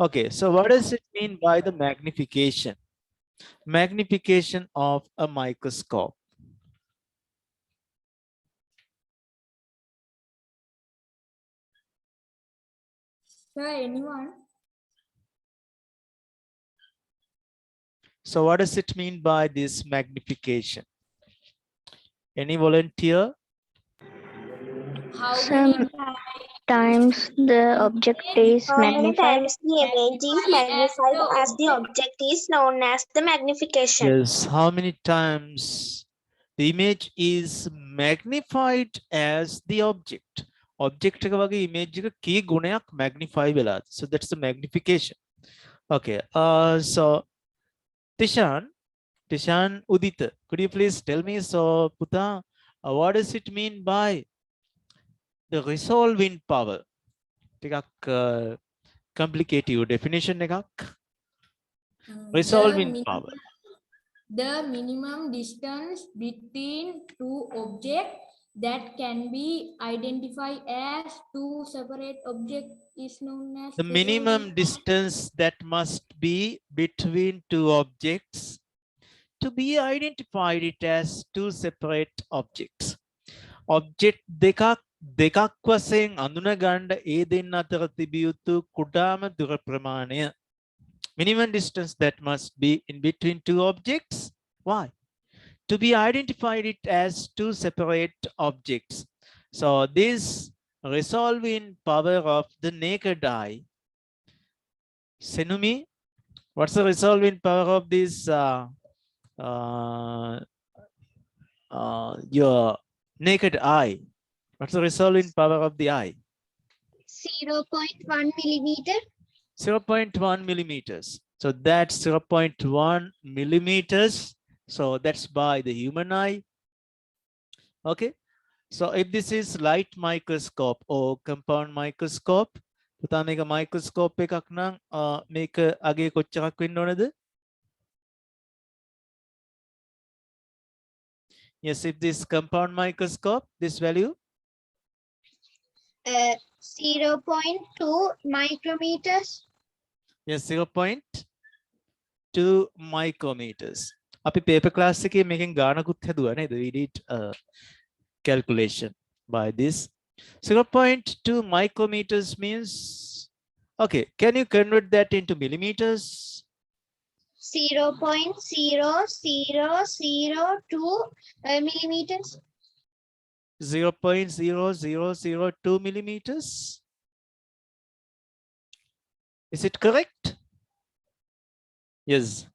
Okay, so what does it mean by the magnification? Magnification of a microscope. Sir, anyone? So what does it mean by this magnification? Any volunteer? How many Sometimes the object is How many magnified. times the image is magnified as the object is known as the magnification. Yes, how many times the image is magnified as the object? Object එක වගේ image එක කී ගුණයක් magnify වෙලාද? So that's the magnification. Okay. So Tishan Udita, could you please tell me? So Puta, what does it mean by the resolving power? ටිකක් complicated definition එකක්. Resolving power. The minimum distance between two objects that can be identified as two separate objects is known as The minimum distance that must be between two objects to be identified it as two separate objects. Object දෙකක් වශයෙන් අඳුන ගන්න ඒ දෙන්න අතර තිබිය යුතු කුඩාම දුර ප්‍රමාණය. Minimum distance that must be in between two objects. Why? To be identified it as two separate objects. So this resolving power of the naked eye. Senumi, what's the resolving power of this your naked eye? What's the resolving power of the eye? 0.1 millimeter. 0.1 millimeters. So that's 0.1 millimeters. So that's by the human eye. Okay. So if this is light microscope or compound microscope, පුතා මේක microscope එකක් නම් මේක අගේ කොච්චරක් වෙන්න ඕනද? Yes, if this compound microscope, this value 0.2 micrometers. yes, 0.2 micrometers. අපි paper class එකේ මේකෙන් ගානකුත් හැදුවා නේද? We did calculation by this. 0.2 micrometers means, okay, can you convert that into millimeters? 0.0002 millimeters. 0.0002 millimeters. Is it correct? Yes.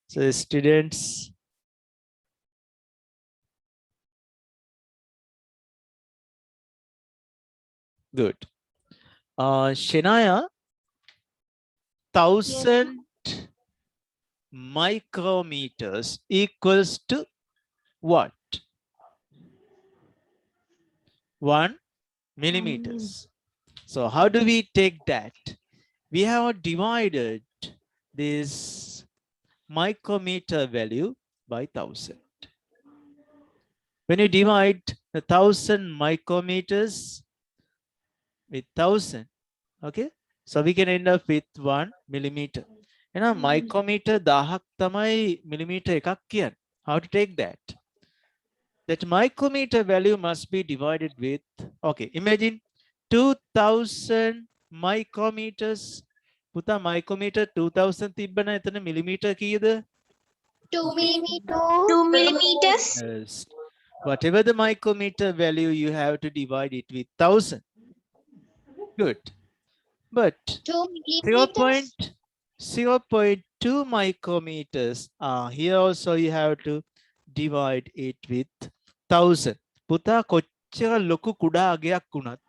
So students, good. Shenaya, 1000 micrometers equals to what? 1 millimeters. So how do we take that? We have divided this micrometer value by 1000. When you divide the 1000 micrometers with 1000, okay, so we can end up with 1 millimeter. And a micrometer 1000ක් තමයි millimeter එකක් කියන්නේ. How to take that? That micrometer value must be divided with, okay, imagine 2000 micrometers. පුතා micrometer 2000 තිබ්බන එතන millimeter කීයද? 2 millimeters. 2 millimeters. Yes. Whatever the micrometer value, you have to divide it with 1000. Good. But 2 millimeters. 0.2 micrometers. Here also you have to divide it with 1000. පුතා කොච්චර ලොකු කුඩා අගයක් වුණත්,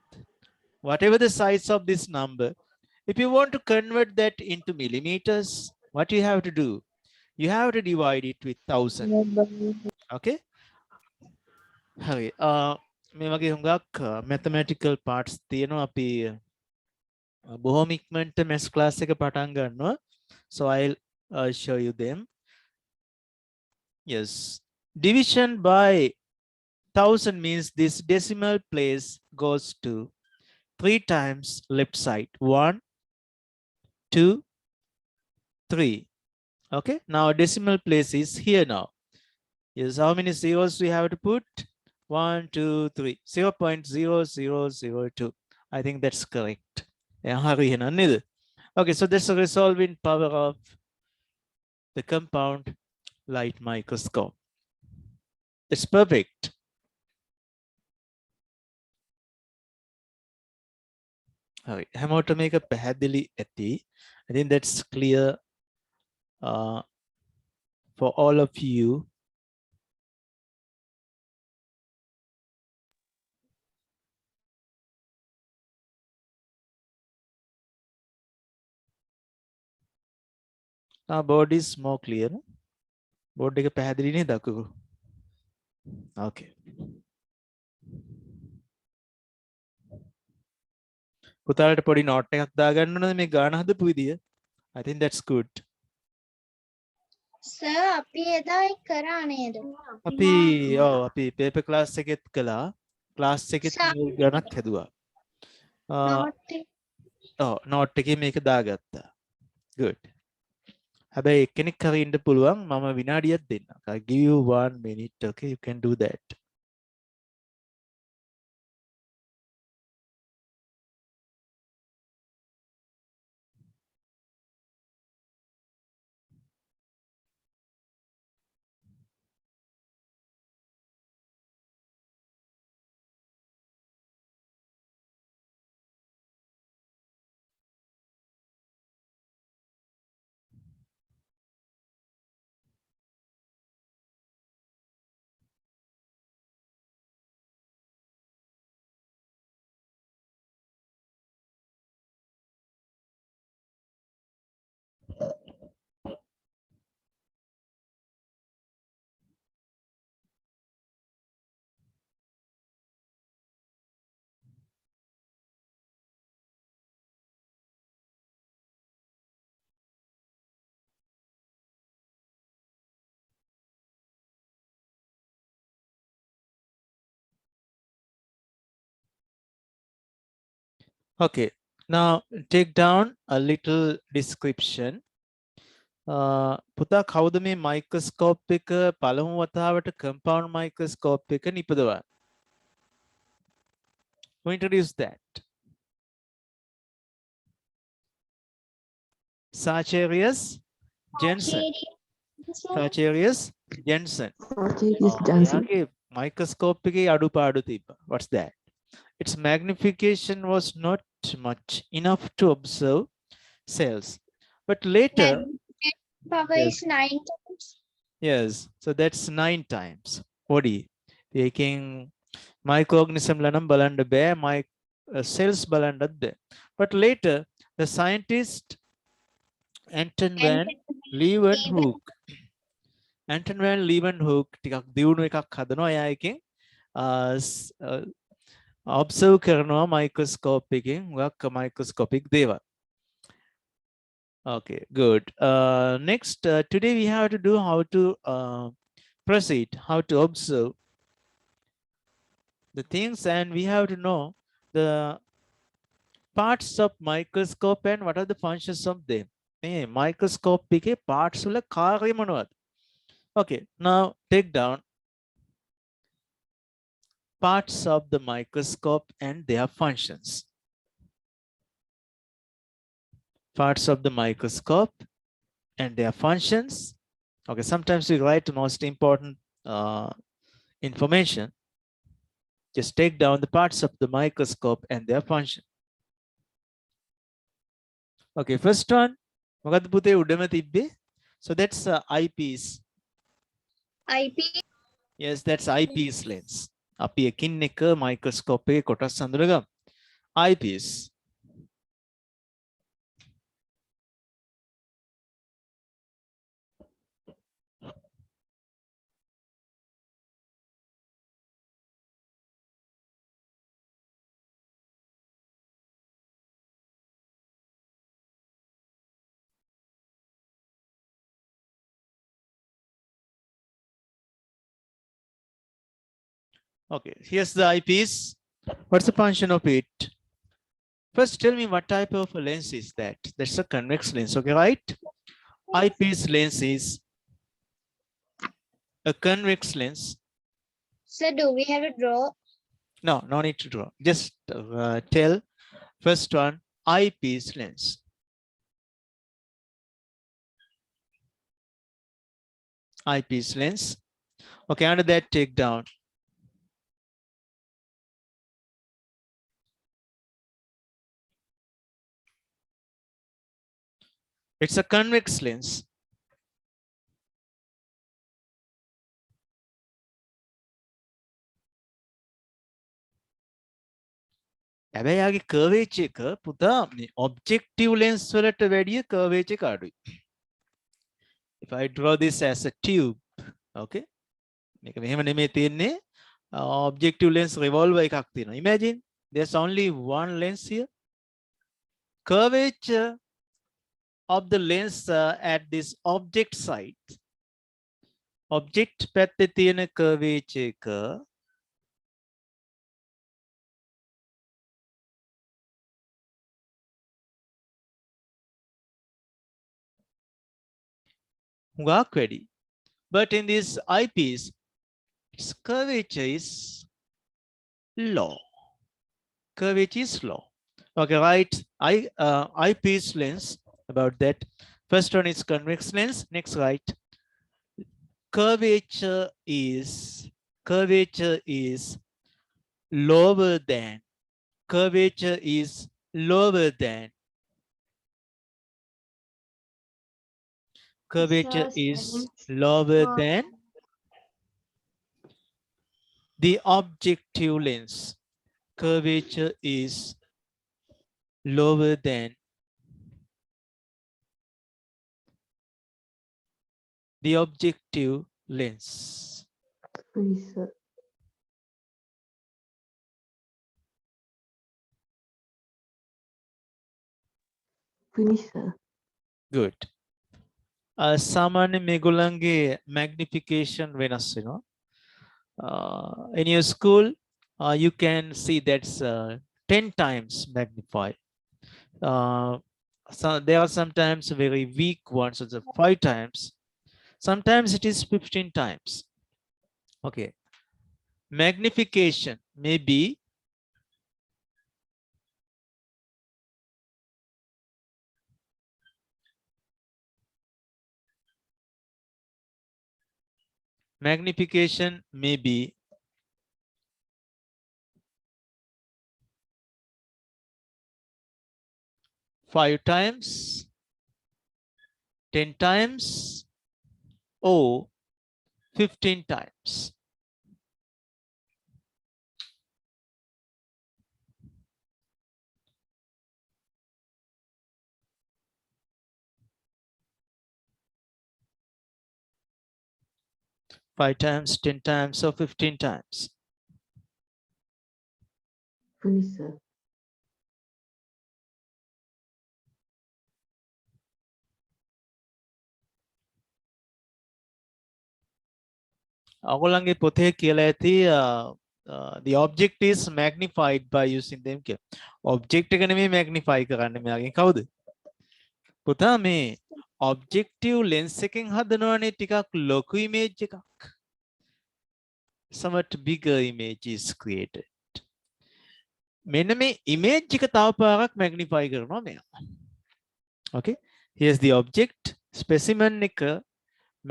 whatever the size of this number, if you want to convert that into millimeters, what you have to do? You have to divide it with 1000. Okay? Hari. මේ වගේ හුඟක් mathematical parts තියෙනවා අපි බොහොම ඉක්මනට maths class එක පටන් ගන්නවා. So I'll show you them. Yes. Division by 1000 means this decimal place goes to 3 times left side. 1, 2, 3. Okay, now decimal place is here now. Yes, how many zeros we have to put? 1, 2, 3. 0.0002. I think that's correct. Okay, so that's a resolving power of the compound light microscope. It's perfect. Okay, හැමෝට මේක පැහැදිලි ඇති. I think that's clear for all of you. Now board is more clear. Board එක පැහැදිලි නේද අකුරු? Okay. පුතාලට පොඩි note එකක් දාගන්න ඕනද මේ ගාන හදපු විදිය? I think that's good. Sir, අපි එදා ඒක කරා නේද? අපි paper class එකෙත් කළා. class එකෙත් ගණක් හැදුවා. note එකේ මේක දාගත්තා. Good. හැබැයි එක්කෙනෙක් හරි ඉන්න පුළුවන් මම විනාඩියක් දෙන්නම්. I give you 1 minute. Okay, you can do that. Okay, now take down a little description. පුතා කවුද මේ මයික්‍රොස්කෝප් එක පළමු වතාවට compound microscope එක නිපදවන්නේ? Who introduced that? Sacharius Jensen. Sacharius Jensen. එයාගේ microscope එකේ අඩුපාඩු තිබ්බා. What's that? Its magnification was not much enough to observe cells. But later, Power yes. is 9 times. Yes, so that's 9 times. Body taking microorganism lanam balanda bear my cells balanda there. But later, the scientist Anton van Leeuwenhoek ටිකක් දියුණු එකක් හදනවා එයා එකෙන් observe කරනවා microscope එකෙන් හුඟක් microscopic දේවල්. Okay, good. Next, today we have to do how to proceed, how to observe the things, and we have to know the parts of microscope and what are the functions of them. Microscope එකේ parts වල කාර්ය මොනවද? Okay, now take down parts of the microscope and their functions. Parts of the microscope and their functions. Okay, sometimes we write the most important information. Just take down the parts of the microscope and their function. Okay, first one. මොකද්ද පුතේ උඩම තිබ්බේ? So that's eyepiece. Eyepiece. Yes, that's eyepiece lens. අපි එකින් එක microscope එකේ කොටස් හඳුනගමු. Eyepiece. Okay, here's the eyepiece. What's the function of it? First, tell me what type of a lens is that? That's a convex lens, okay, right? Eyepiece lens is a convex lens. So do we have to draw? No, no need to draw. Just tell first one, eyepiece lens. Eyepiece lens. Okay, under that, take down. It's a convex lens. හැබැයි යාගේ curvature එක පුතා objective lens වලට වැඩිය curvature එක අඩුයි. If I draw this as a tube, okay? මේක මෙහෙම නෙමෙයි තියෙන්නේ. Objective lens revolver එකක් තියෙනවා. Imagine there's only one lens here. Curvature of the lens at this object side. Object පැත්තේ තියෙන curvature එක හුඟක් වැඩි. But in this eyepiece, its curvature is low. Curvature is low. Okay, right. Eyepiece lens, about that. First one is convex lens. Next, right. Curvature is lower than. Curvature is lower than. Curvature is lower than the objective lens. Curvature is lower than the objective lens. Finish, sir. Finish, sir. Good. සාමාන්‍ය මේගොල්ලන්ගේ magnification වෙනස් වෙනවා. In your school, you can see that's 10 times magnified. So there are sometimes very weak ones, so the 5 times. Sometimes it is 15 times. Okay. Magnification may be magnification may be 5 times, 10 times, or 15 times. Five times, 10 times, or 15 times. Finish, sir. ඔයගොල්ලන්ගේ පොතේ කියලා ඇති the object is magnified by using them කියලා. Object එක නෙමෙයි magnify කරන්නේ මෙයාගෙන් කවුද? පුතා මේ objective lens එකෙන් හදනවනේ ටිකක් ලොකු image එකක්. Somewhat bigger image is created. මෙන්න මේ image එක තව පාරක් magnify කරනවා මෙයා. Okay, here's the object specimen එක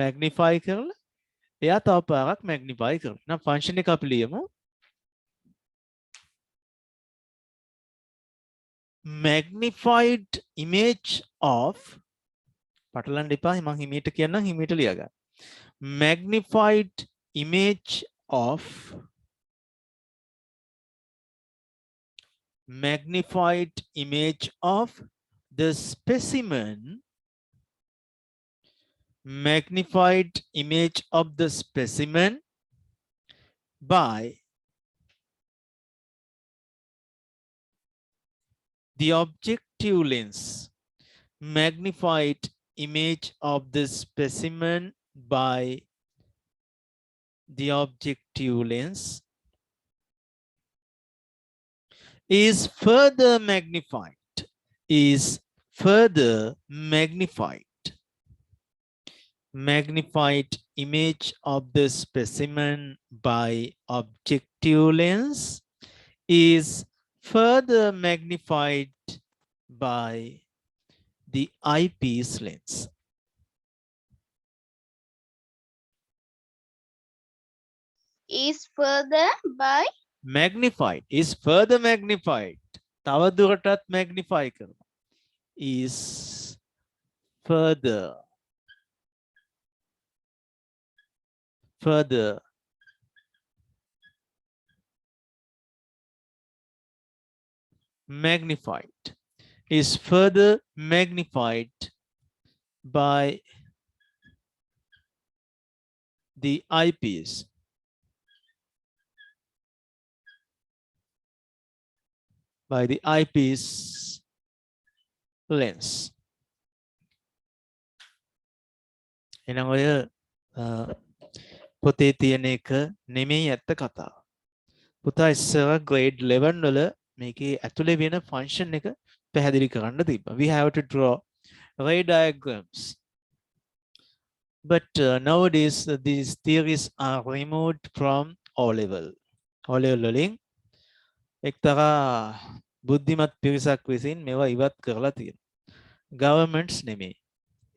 magnify කරලා එයා තව පාරක් magnify කරනවා. නම් function එක අපි ලියමු. Magnified image of පටලන්න එපා මම හිමීට කියන්නම් හිමීට ලියා ගන්න. Magnified image of the specimen. Magnified image of the specimen by the objective lens. Magnified image of the specimen by the objective lens is further magnified. Is further magnified. Magnified image of the specimen by objective lens is further magnified by the eyepiece lens. Is further by Magnified is further magnified. තවදුරටත් magnify කරනවා. Is further magnified. Is further magnified by the eyepiece. By the eyepiece lens. එහෙනම් ඔය පොතේ තියෙන එක නෙමෙයි ඇත්ත කතාව. පුතා ඉස්සර grade 11 වල මේකේ ඇතුලේ වෙන function එක පැහැදිලි කරන්න තිබ්බා. We have to draw ray diagrams. But nowadays these theories are removed from O level. O level වලින් එක්තරා බුද්ධිමත් පිරිසක් විසින් මේවා ඉවත් කරලා තියෙනවා. Governments නෙමෙයි.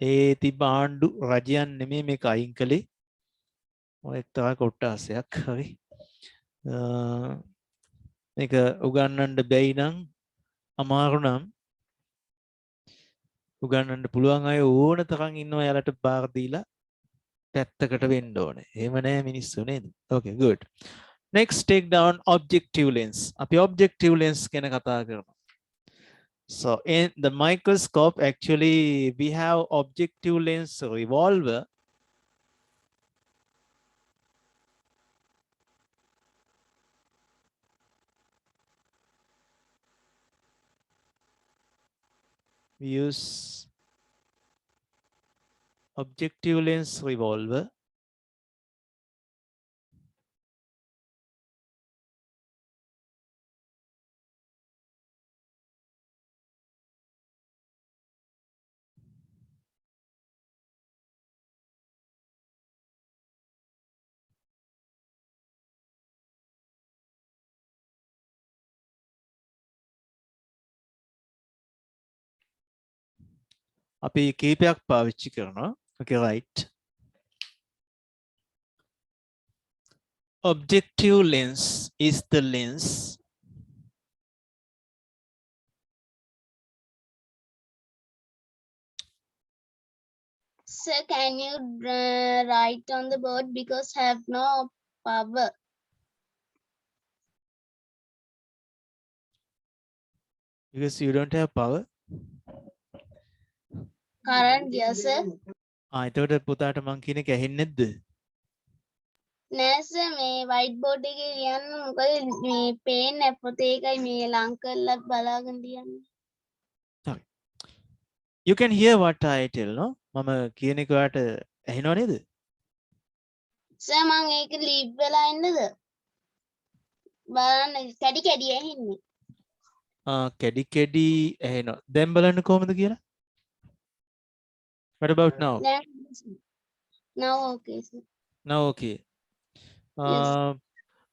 ඒ තිබ්බ ආණ්ඩු රජයන් නෙමෙයි මේක අයින් කළේ. ඔය එක්තරා කොට්ටාසයක් හරි. මේක උගන්වන්න බැයි නම් අමාරු නම් උගන්වන්න පුළුවන් අය ඕන තරම් ඉන්නවා යාලට බාර දීලා පැත්තකට වෙන්න ඕනේ. එහෙම නෑ මිනිස්සු නේද? Okay, good. Next, take down objective lens. අපි objective lens ගැන කතා කරනවා. So in the microscope, actually we have objective lens revolver. We use objective lens revolver. අපි කීපයක් පාවිච්චි කරනවා. Okay, right. Objective lens is the lens Sir, can you write on the board because have no power. because you don't have power. Current, yes sir. එතකොට පුතාට මං කියන එක ඇහෙන්නේ නැද්ද? නෑ සර් මේ white board එකේ ලියන්න මොකද මේ පේන්නේ පොතේ එකයි මේ ලං කරලා බලාගෙන ලියන්න. You can hear what I tell, no? මම කියන එක ඔයාලට ඇහෙනව නේද? සර් මං ඒක ලීව් වෙලා ඉන්නද? බලන්න කැඩි කැඩි ඇහෙන්නේ. කැඩි කැඩි ඇහෙනවා. දැන් බලන්න කොහොමද කියලා? What about now? Now okay sir. Now okay. Yes.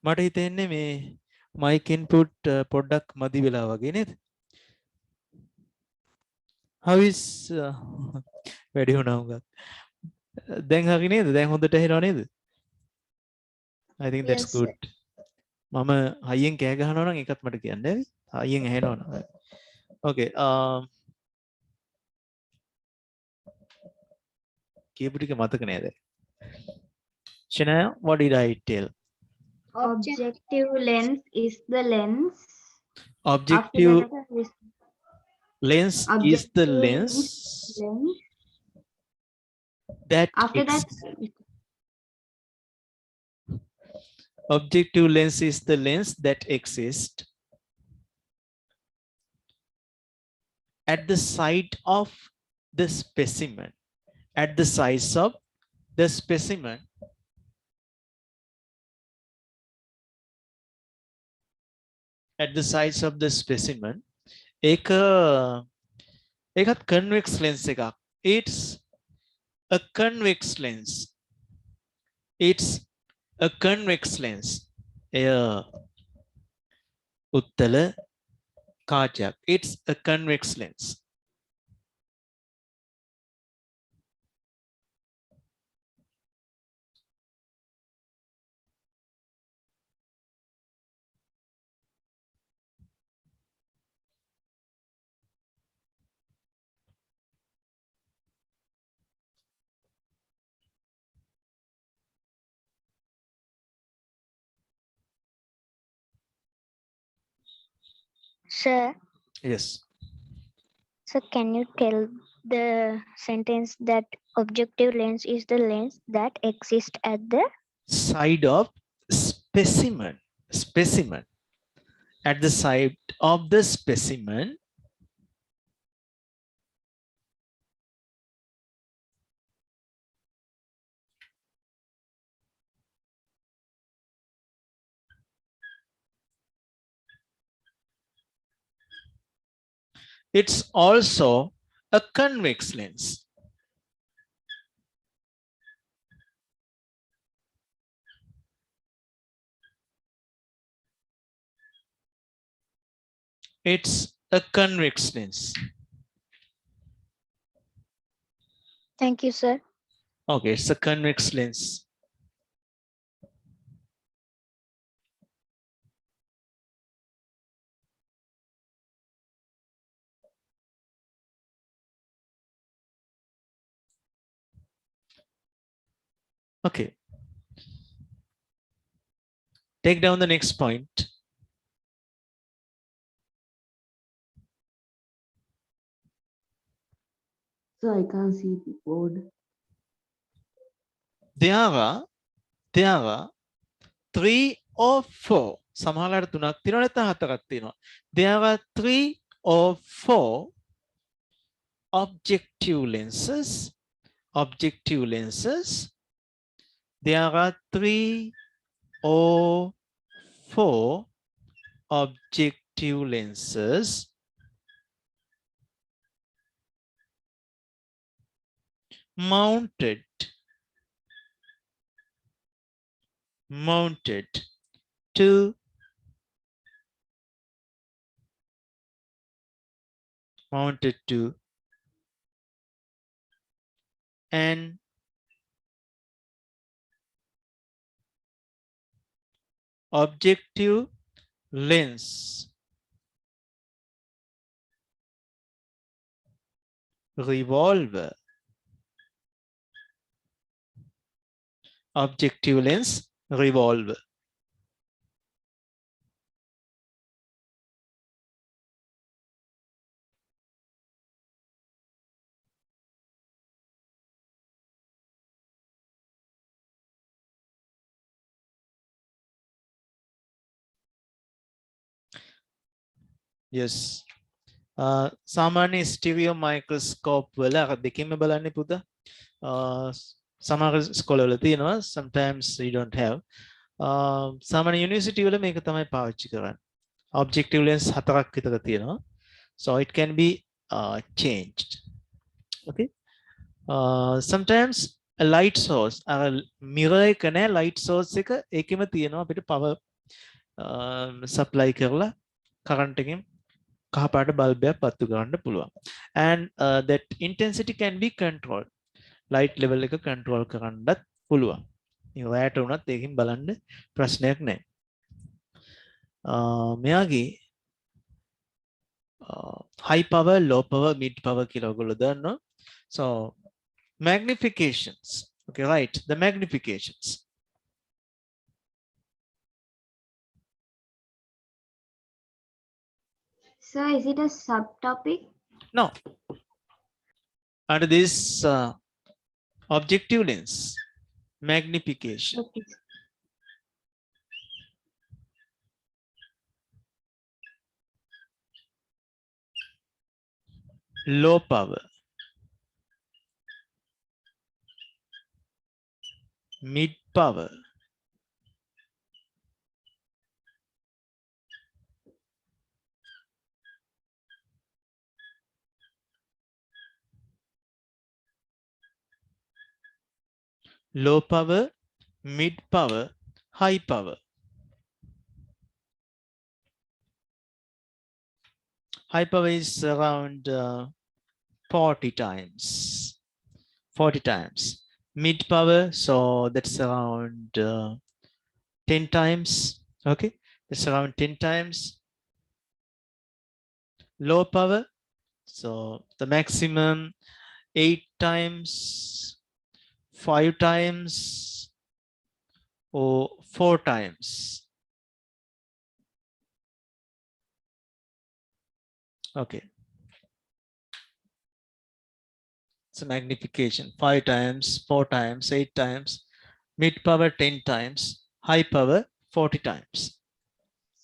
මට හිතෙන්නේ මේ mic input පොඩ්ඩක් මදි වෙලා වගේ නේද? How is වැඩි වුණා උගත්. දැන් හරි නේද? දැන් හොඳට ඇහෙනව නේද? I think that's Yes, good. මම හයියෙන් කෑ ගහනවා නම් ඒකත් මට කියන්න ඇවි. හයියෙන් ඇහෙනවා නම්. Okay. කියපු ටික මතක නේද? Shania, what did I tell? Objective lens is the lens. Objective After that, lens is the objective lens lens. that After that, objective lens is the lens that exists at the site of the specimen. At the size of the specimen at the sides of the specimen. ඒකත් convex lens එකක්. It's a convex lens. It's a convex lens. එය උත්තල කාචයක්. It's a convex lens. Sir, Yes. so can you tell the sentence that objective lens is the lens that exists at the Side of specimen. Specimen. At the side of the specimen. It's also a convex lens. It's a convex lens. Thank you, sir. Okay, it's a convex lens. Okay. Take down the next point. So I can't see the board. There are 3 or 4. සමහරවිට තුනක් තියෙනවා නැත්නම් හතරක් තියෙනවා. There are 3 or 4 objective lenses. Objective lenses. There are 3 or 4 objective lenses mounted to an objective lens revolver. Objective lens revolver. Yes. සාමාන්‍ය stereo microscope වල අර දෙකෙන්ම බලන්නේ පුතා. සමහර ස්කෝලවල තියෙනවා, sometimes you don't have. සාමාන්‍ය යුනිවර්සිටි වල මේක තමයි පාවිච්චි කරන්නේ. Objective lens 4ක් විතර තියෙනවා. So it can be changed. Okay. Sometimes a light source mirror එක නෑ, light source එක ඒකෙම තියෙනවා අපිට power supply කරලා current එකෙන් කහපාට බල්බයක් පත්තු කරන්න පුළුවන්. And that intensity can be controlled. Light level එක control කරන්නත් පුළුවන්. මේ ඔයාට උනත් ඒකෙන් බලන්න ප්‍රශ්නයක් නැහැ. මෙයාගේ high power, low power, mid power කියලා ඔයගොල්ලෝ දන්නවා. So magnifications. Okay, right. The magnifications. So is it a subtopic? No. Under this objective lens, magnification. Okay. Low power, mid power, low power, mid power, high power. High power is around 40 times. 40 times. Mid power, so that's around 10 times. Okay, that's around 10 times. Low power, so the maximum 8 times, 5 times, or 4 times. Okay. So magnification 5 times, 4 times, 8 times, mid power 10 times, high power 40 times.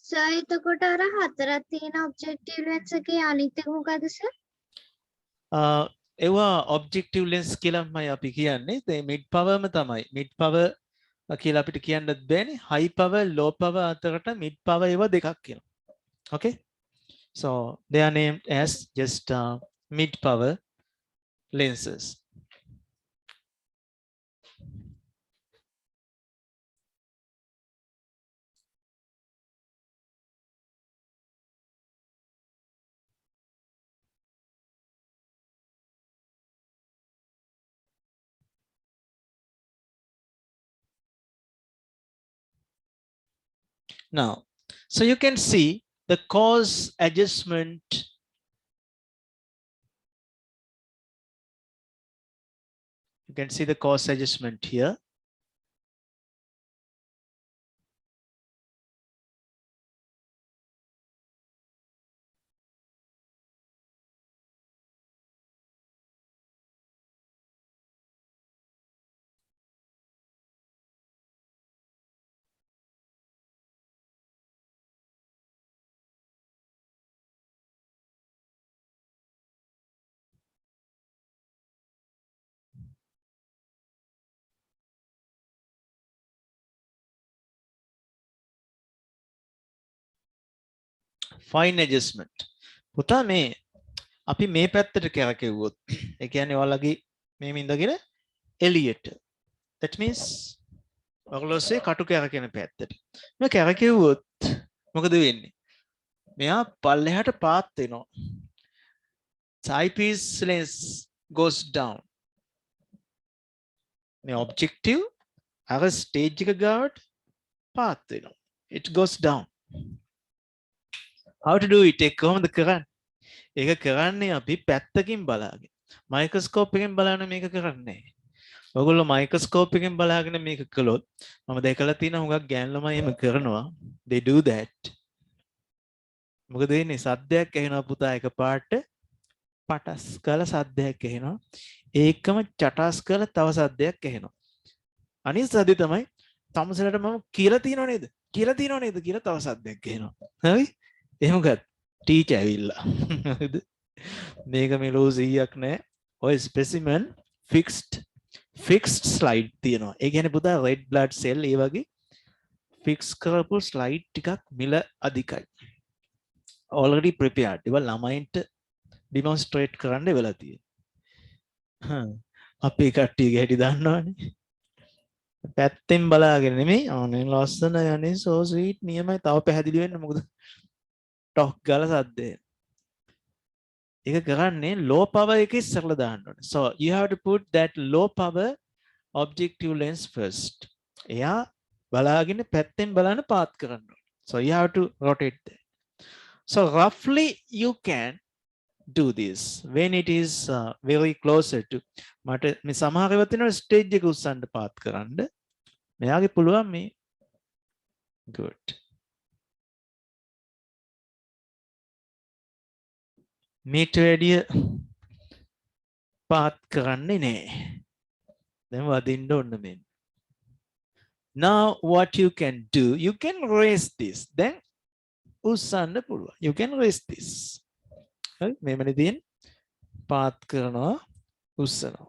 Sir, එතකොට අර හතරක් තියෙන objective lens එකේ අනිත් එක මොකද්ද sir? ඒවා objective lens කියලාමයි අපි කියන්නේ. ඒ mid power ම තමයි. mid power කියලා අපිට කියන්නත් බෑනේ. high power, low power අතරට mid power ඒවා දෙකක් කියනවා. Okay? So they are named as just mid power lenses. Now, so you can see the cause adjustment. You can see the cause adjustment here. Fine adjustment. පුතා මේ අපි මේ පැත්තට කැරකෙව්වොත් ඒ කියන්නේ ඔයාලගේ මේ මින්දගෙන එළියට. That means ඔගලොස්සේ කටු කැරකෙන පැත්තට. මේ කැරකෙව්වොත් මොකද වෙන්නේ? මෙයා පල්ලෙහාට පාත් වෙනවා. Eyepiece lens goes down. මේ objective අර stage එක ගාවට පාත් වෙනවා. It goes down. How to do it? ඒක කොහොමද කරන්නේ? ඒක කරන්නේ අපි පැත්තකින් බලාගෙන. මයික්‍රොස්කෝප් එකෙන් බලන්න මේක කරන්නේ. ඔයගොල්ලෝ මයික්‍රොස්කෝප් එකෙන් බලාගෙන මේක කළොත් මම දැකලා තියෙනවා හුඟක් ගෑනු ළමයි එහෙම කරනවා. They do that. මොකද වෙන්නේ? සද්දයක් ඇහෙනවා පුතා එකපාරට පටස් කාලා සද්දයක් ඇහෙනවා. ඒකම චටස් කාලා තව සද්දයක් ඇහෙනවා. අනිත් සද්දේ තමයි තමුසලට මම කියලා තියෙනව නේද? කියලා තියෙනව නේද කියලා තව සද්දයක් ඇහෙනවා. හරි? එහෙම ගත්තා. ටීචර් ඇවිල්ලා. හරිද? මේක මේ ලෝසියක් නෑ. ඔය ස්පෙසිමන් ෆික්ස්ඩ් ස්ලයිඩ් තියෙනවා. ඒ කියන්නේ පුතා රෙඩ් බ්ලඩ් සෙල් ඒ වගේ ෆික්ස් කරපු ස්ලයිඩ් ටිකක් මිල අධිකයි. already prepared. ඒවා ළමයින්ට demonstrate කරන්න වෙලා තියෙනවා. අපේ කට්ටියගේ හැටි දන්නවනේ. පැත්තෙන් බලාගෙන නෙමෙයි අනේ ලස්සන යන්නේ so sweet නියමයි තව පැහැදිලි වෙන්න මොකද ටොක් ගාලා සද්දේ. ඒක කරන්නේ low power එකේ ඉස්සරලා දාන්න ඕනේ. So you have to put that low power objective lens first. එයා බලාගෙන පැත්තෙන් බලන්න පාත් කරන්න ඕනේ. So you have to rotate that. So roughly you can do this when it is very closer to මට මේ සමහර ඒවා තියෙනවා ස්ටේජ් එක උස්සන්න පාත් කරන්න. මෙයාගේ පුළුවන් මේ good. මේට වැඩිය පාත් කරන්නේ නෑ. දැන් වදින්න ඕන මෙන්න. Now what you can do, you can raise this. Then උස්සන්න පුළුවන්. You can raise this. හරි මේමනේ තියෙන්නේ. පාත් කරනවා උස්සනවා.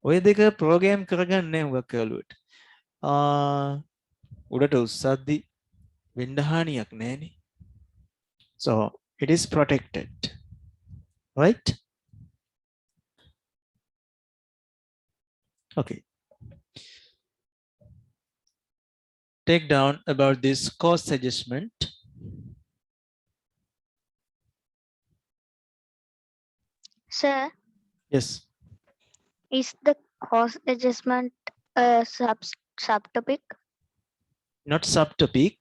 ඔය දෙක ප්‍රෝග්‍රෑම් කරගන්නේ හුඟක් කලුවට. උඩට උස්සද්දි වෙන්න හානියක් නැහැනේ. So it is protected. Right? Okay. take down about this cost adjustment. Sir, Yes. is the cost adjustment a subtopic? Not subtopic.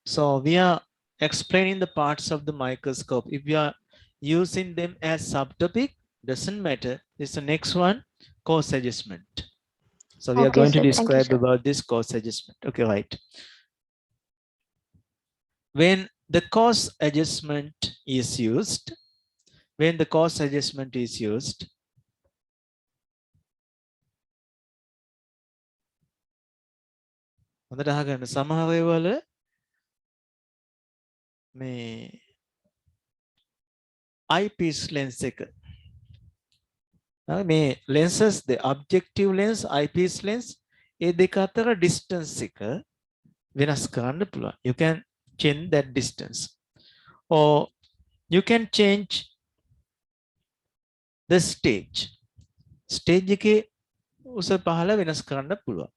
So we are explaining the parts of the microscope. If we are using them as subtopic, doesn't matter. It's the next one, cost adjustment. So we are Okay, going to sir. Thank you, describe sir. about this cost adjustment. Okay, right. When the cost adjustment is used, when the cost adjustment is used, හොඳට අහගන්න සමහර ඒවාල මේ eyepiece lens එක මේ lenses the objective lens eyepiece lens ඒ දෙක අතර distance එක වෙනස් කරන්න පුළුවන්. You can change that distance or you can change the stage එකේ උස පහළ වෙනස් කරන්න පුළුවන්.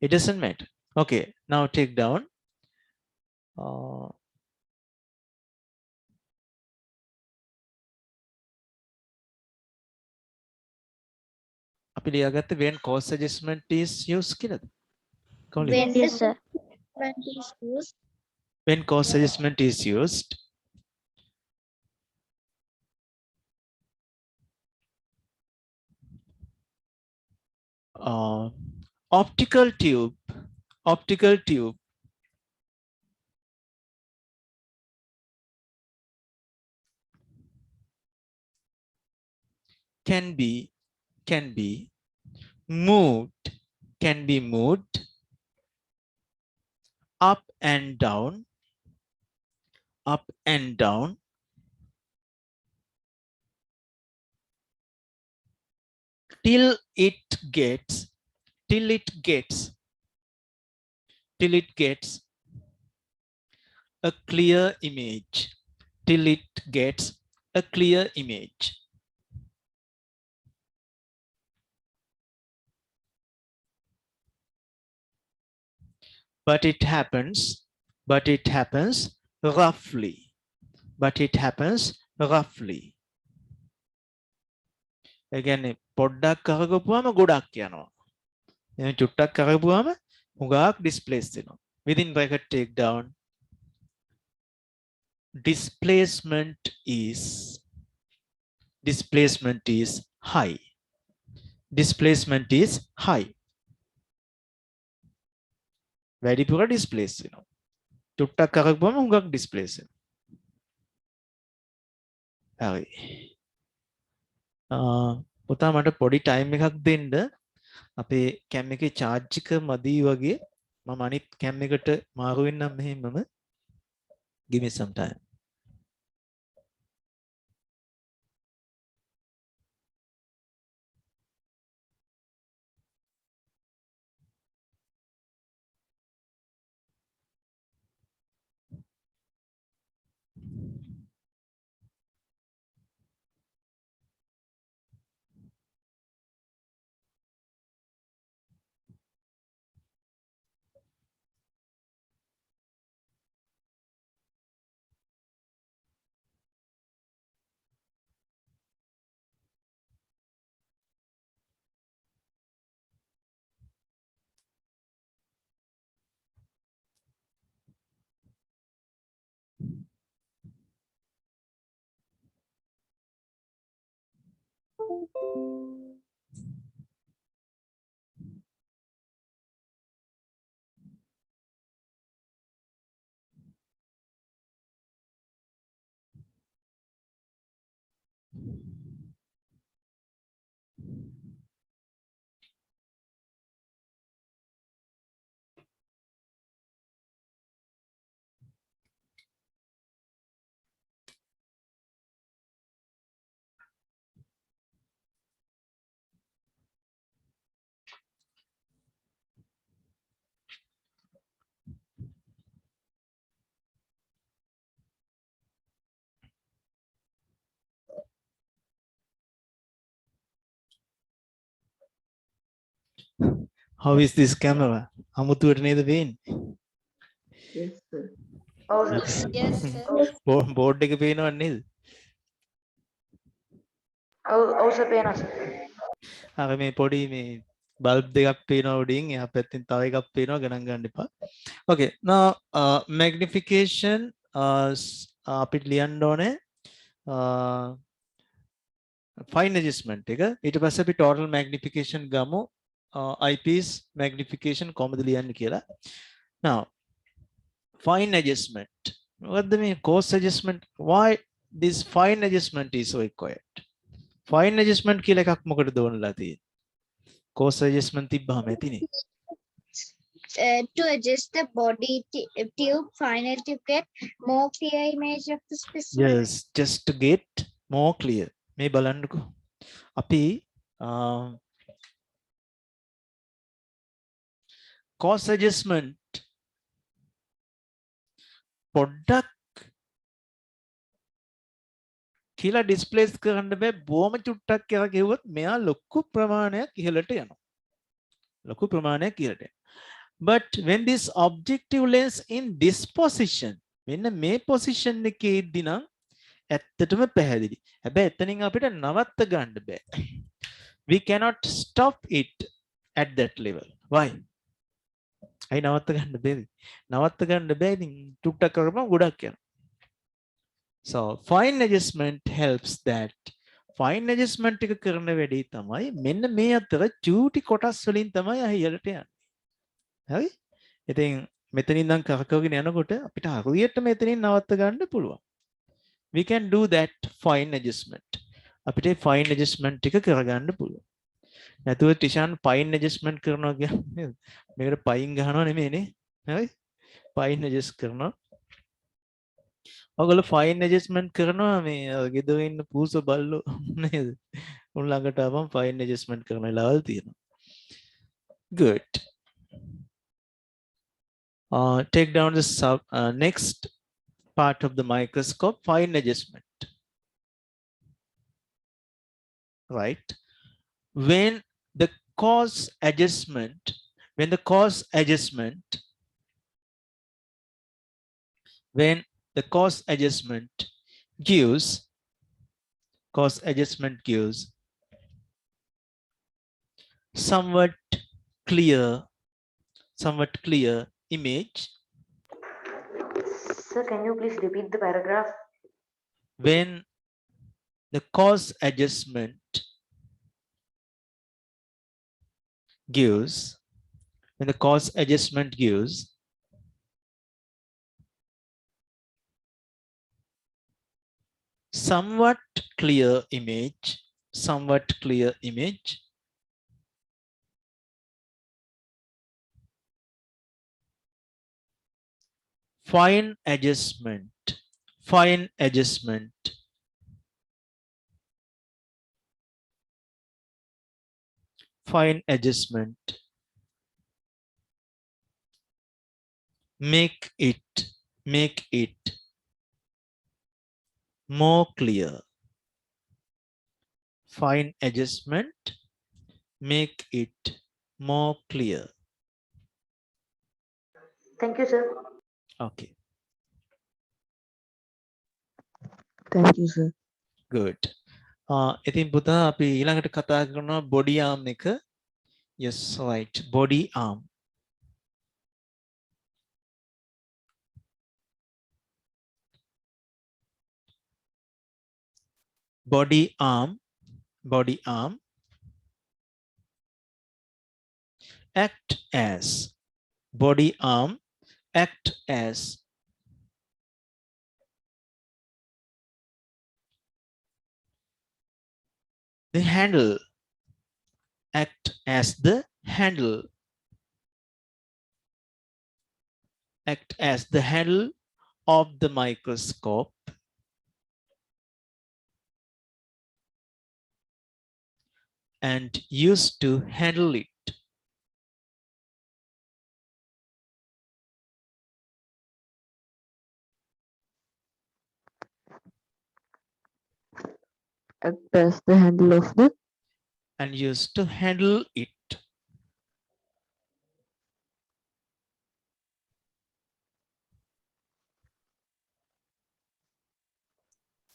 It doesn't matter. Okay, now take down අපි ලියාගත්ත when cost adjustment is used කියලාද? කොහොමද? When Yes, sir. the is used, When cost adjustment is used, optical tube can be moved up and down till it gets a clear image. But it happens roughly. ඒ කියන්නේ පොඩ්ඩක් කරකවපුවාම ගොඩක් යනවා. එහෙනම් චුට්ටක් කරකවපුවාම හුඟක් ඩිස්ප්ලේස් වෙනවා. Within bracket take down displacement is high. වැඩිපුර ඩිස්ප්ලේස් වෙනවා. චුට්ටක් කරකවපුවාම හුඟක් ඩිස්ප්ලේස් වෙනවා. හරි. පුතා මට පොඩි ටයිම් එකක් දෙන්න. අපේ කැම් එකේ charge එක මදි වගේ. මම අනිත් කැම් එකට මාරු වෙන්නම් මෙහෙමම. Give me some time. How is this camera? අමුතුවට නේද පේන්නේ? Yes, sir. Oh, sir. Yes, sir. Board එක පේනව නේද? Oh, sir, pena, sir. අර මේ පොඩි මේ බල්බ් දෙකක් පේනවා උඩින් එහා පැත්තෙන් තව එකක් පේනවා ගණන් ගන්න එපා. Okay, now magnification අපිට ලියන්න ඕනේ fine adjustment එක. ඊට පස්සේ අපි total magnification ගමු. eyepiece magnification කොහොමද ලියන්නේ කියලා. Now fine adjustment. What the mean coarse adjustment? Why this fine adjustment is required? Fine adjustment කියලා එකක් මොකටද ඕනලා තියෙන්නේ? Coarse adjustment තිබ්බහම ඇතිනේ. To adjust the body tube final to get more clear image of the specimen. Yes, just to get more clear. මේ බලන්නකෝ. අපි coarse adjustment පොඩ්ඩක් කියලා ඩිස්ප්ලේස් කරන්න බෑ බොහොම චුට්ටක් කියලා කිව්වොත් මෙයා ලොකු ප්‍රමාණයක් ඉහළට යනවා. ලොකු ප්‍රමාණයක් ඉහළට යනවා. But when this objective lens in this position මෙන්න මේ position එකේ ඉද්දි නම් ඇත්තටම පැහැදිලි. හැබැයි එතනින් අපිට නවත්ත ගන්න බෑ. We cannot stop it at that level. Why? අයි නවත්ත ගන්න බැරි. නවත්ත ගන්න බෑ ඉතින් ටුක්ටක් කරපුවම ගොඩක් යනවා. So fine adjustment helps that. Fine adjustment එක කරන වැඩේ තමයි මෙන්න මේ අතර චූටි කොටස් වලින් තමයි අහියලට යන්නේ. හරි? ඉතින් මෙතනින් ඉඳන් කරකවගෙන යනකොට අපිට හරියට මෙතනින් නවත්ත ගන්න පුළුවන්. We can do that fine adjustment. අපිට fine adjustment එක කරගන්න පුළුවන්. නැතුව ටිෂාන් fine adjustment කරනවා කියන්නේ මේකට පයින් ගහනවා නෙමෙයිනේ. හරි? fine adjust කරනවා. ඔයගොල්ලෝ fine adjustment කරනවා මේ ගෙදර ඉන්න පූස බල්ලෝ නේද? උන් ළඟට ආවම fine adjustment කරන වෙලාවල් තියෙනවා. Good. Take down the next part of the microscope, fine adjustment. Right? When the cause adjustment gives somewhat clear image. Sir, can you please repeat the paragraph? When the cause adjustment gives somewhat clear image. Fine adjustment make it more clear. Fine adjustment make it more clear. Thank you, sir. Okay, Thank you, sir. good. ඉතින් පුතා අපි ඊළඟට කතා කරනවා body arm එක. Yes, right, body arm. Body arm act as the handle. Act as the handle of the microscope and used to handle it. Act as the handle of the And used to handle it.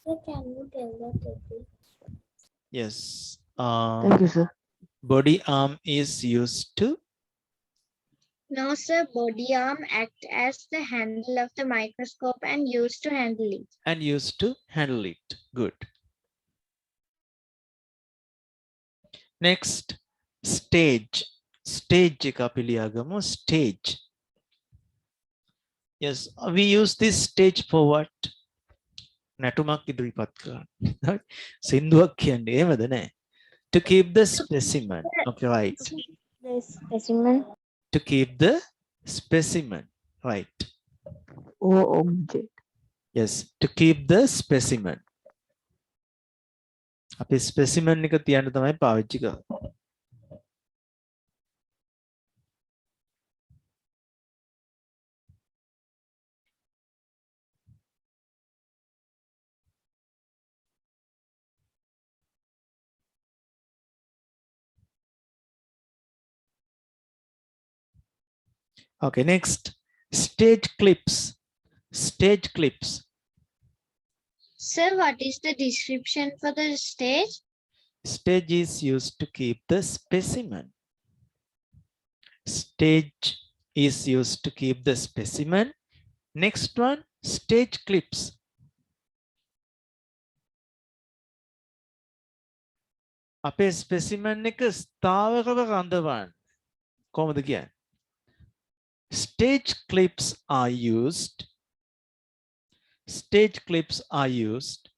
Sir, can you tell that again? Yes. Thank you, sir. Body arm is used to No, sir. Body arm act as the handle of the microscope and used to handle it. handle it. Good. Next, stage. Stage එක අපි ලියාගමු stage. Yes, we use this stage for what? නැටුමක් ඉදිරිපත් කරන්න. සින්දුවක් කියන්නේ එහෙමද නෑ? To keep the specimen. Okay, right. The specimen. To keep the specimen. Right. Or object. Yes, to keep the specimen. අපි specimen එක තියන්න තමයි පාවිච්චි කරන්නේ. Okay, next, stage clips. Stage clips. Sir, what is the description for the stage? Stage is used to keep the specimen. Stage is used to keep the specimen. Next one, stage clips. අපේ specimen එක ස්ථාවරව රඳවන්න. කොහොමද කියන්නේ? Stage clips are used. Stage clips are used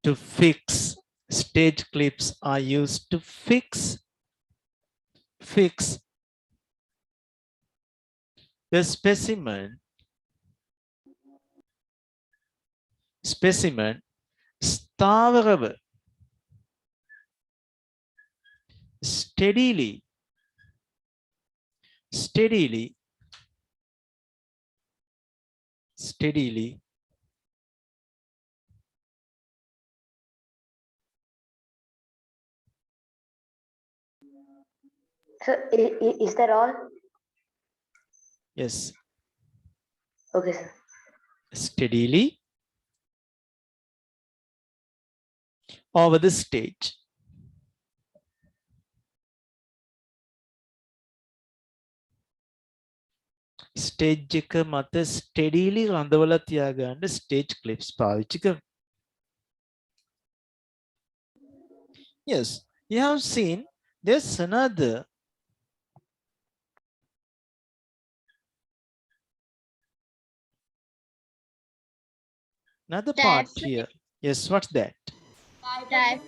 to fix. Stage clips are used to fix the specimen ස්ථාවරව steadily Sir, is that all? yes, Okay, sir. steadily over the stage. Stage එක මත steadily රඳවලා තියාගන්න stage clips පාවිච්චි කරනවා. Yes, you have seen there's another part Diaphragm. here. Yes, what's that? Diaphragm.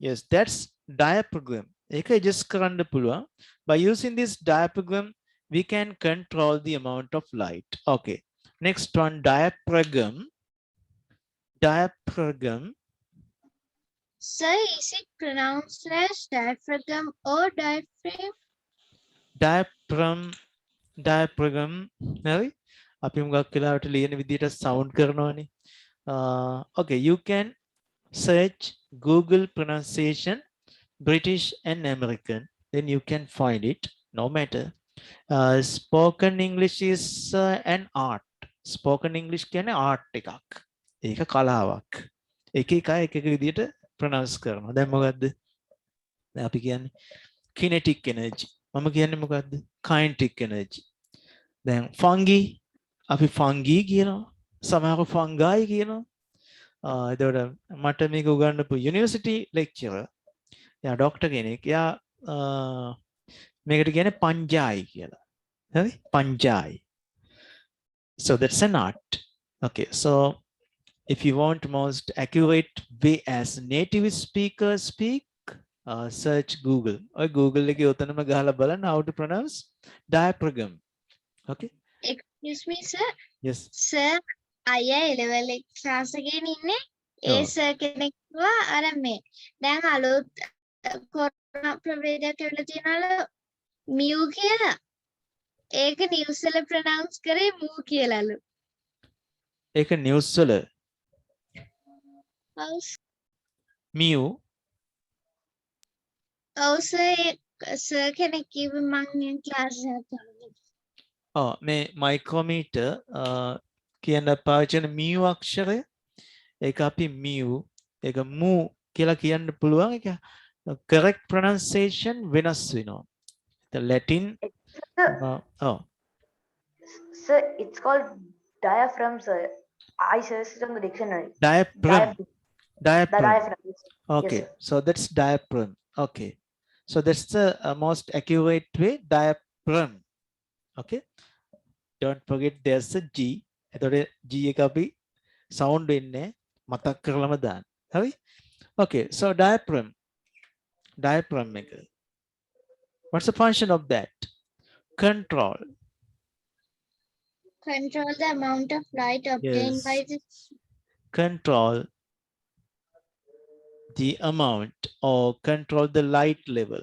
Yes, that's diaphragm. ඒක adjust කරන්න පුළුවන්. By using this diaphragm, we can control the amount of light. Okay. Next one, diaphragm. Diaphragm. Sir, is it pronounced as diaphragm or diaphragm? Diaphragm. හරි. අපි මුගක් වෙලාවට ලියන විදිහට sound කරනවානේ. Okay, you can search Google pronunciation British and American, then you can find it. No matter. Spoken English is an art. Spoken English කියන්නේ art එකක්. ඒක කලාවක්. එක එක අය එක එක විදිහට pronounce කරනවා. දැන් මොකද්ද? දැන් අපි කියන්නේ kinetic energy. මම කියන්නේ මොකද්ද? kinetic energy. දැන් fungi අපි fungi කියනවා. සමහරව fungi කියනවා. එතකොට මට මේක උගන්වපු university lecturer යා ඩොක්ටර් කෙනෙක් යා මේකට කියන්නේ පංජායි කියලා. හරි? පංජායි. So that's an art. Okay, so if you want most accurate way as native speakers speak, search Google. Or Google එකේ උතනම ගහලා බලන්න how to pronounce diaphragm. Okay? Excuse me, sir. Yes. Sir, අය level class එකේ ඉන්නේ. ඒ Oh. sir කෙනෙක් කිව්වා අර මේ දැන් අලුත් කොරෝනා ප්‍රවේදයක් ඇවිල්ලා තියෙනවලු මියු කියලා. ඒක නිව්ස් වල ප්‍රොනවුන්ස් කරේ මූ කියලාලු. ඒක නිවුස් වල ඔව් මියු ඔව් සර් කෙනෙක් කිව්වේ මං ක්ලාස් එකකට. මේ micrometer කියන පාවිච්චි කරන mu අක්ෂරය ඒක අපි mu ඒක mu කියලා කියන්න පුළුවන් ඒක correct pronunciation වෙනස් වෙනවා. The Latin oh Sir, it's called diaphragm, sir. I searched it on the dictionary. diaphragm. The Diaphragm. diaphragm. Yes, Okay, sir. so that's diaphragm. Okay, so that's the most accurate way, diaphragm. Okay, don't forget there's a G. එතකොට G එක අපි sound වෙන්නේ මතක් කරලම දාන්න. හරි? Okay, so diaphragm. Diaphragm එක. What's the function of that? Control. Control the amount of light obtained by Yes. the Control the amount or control the light level.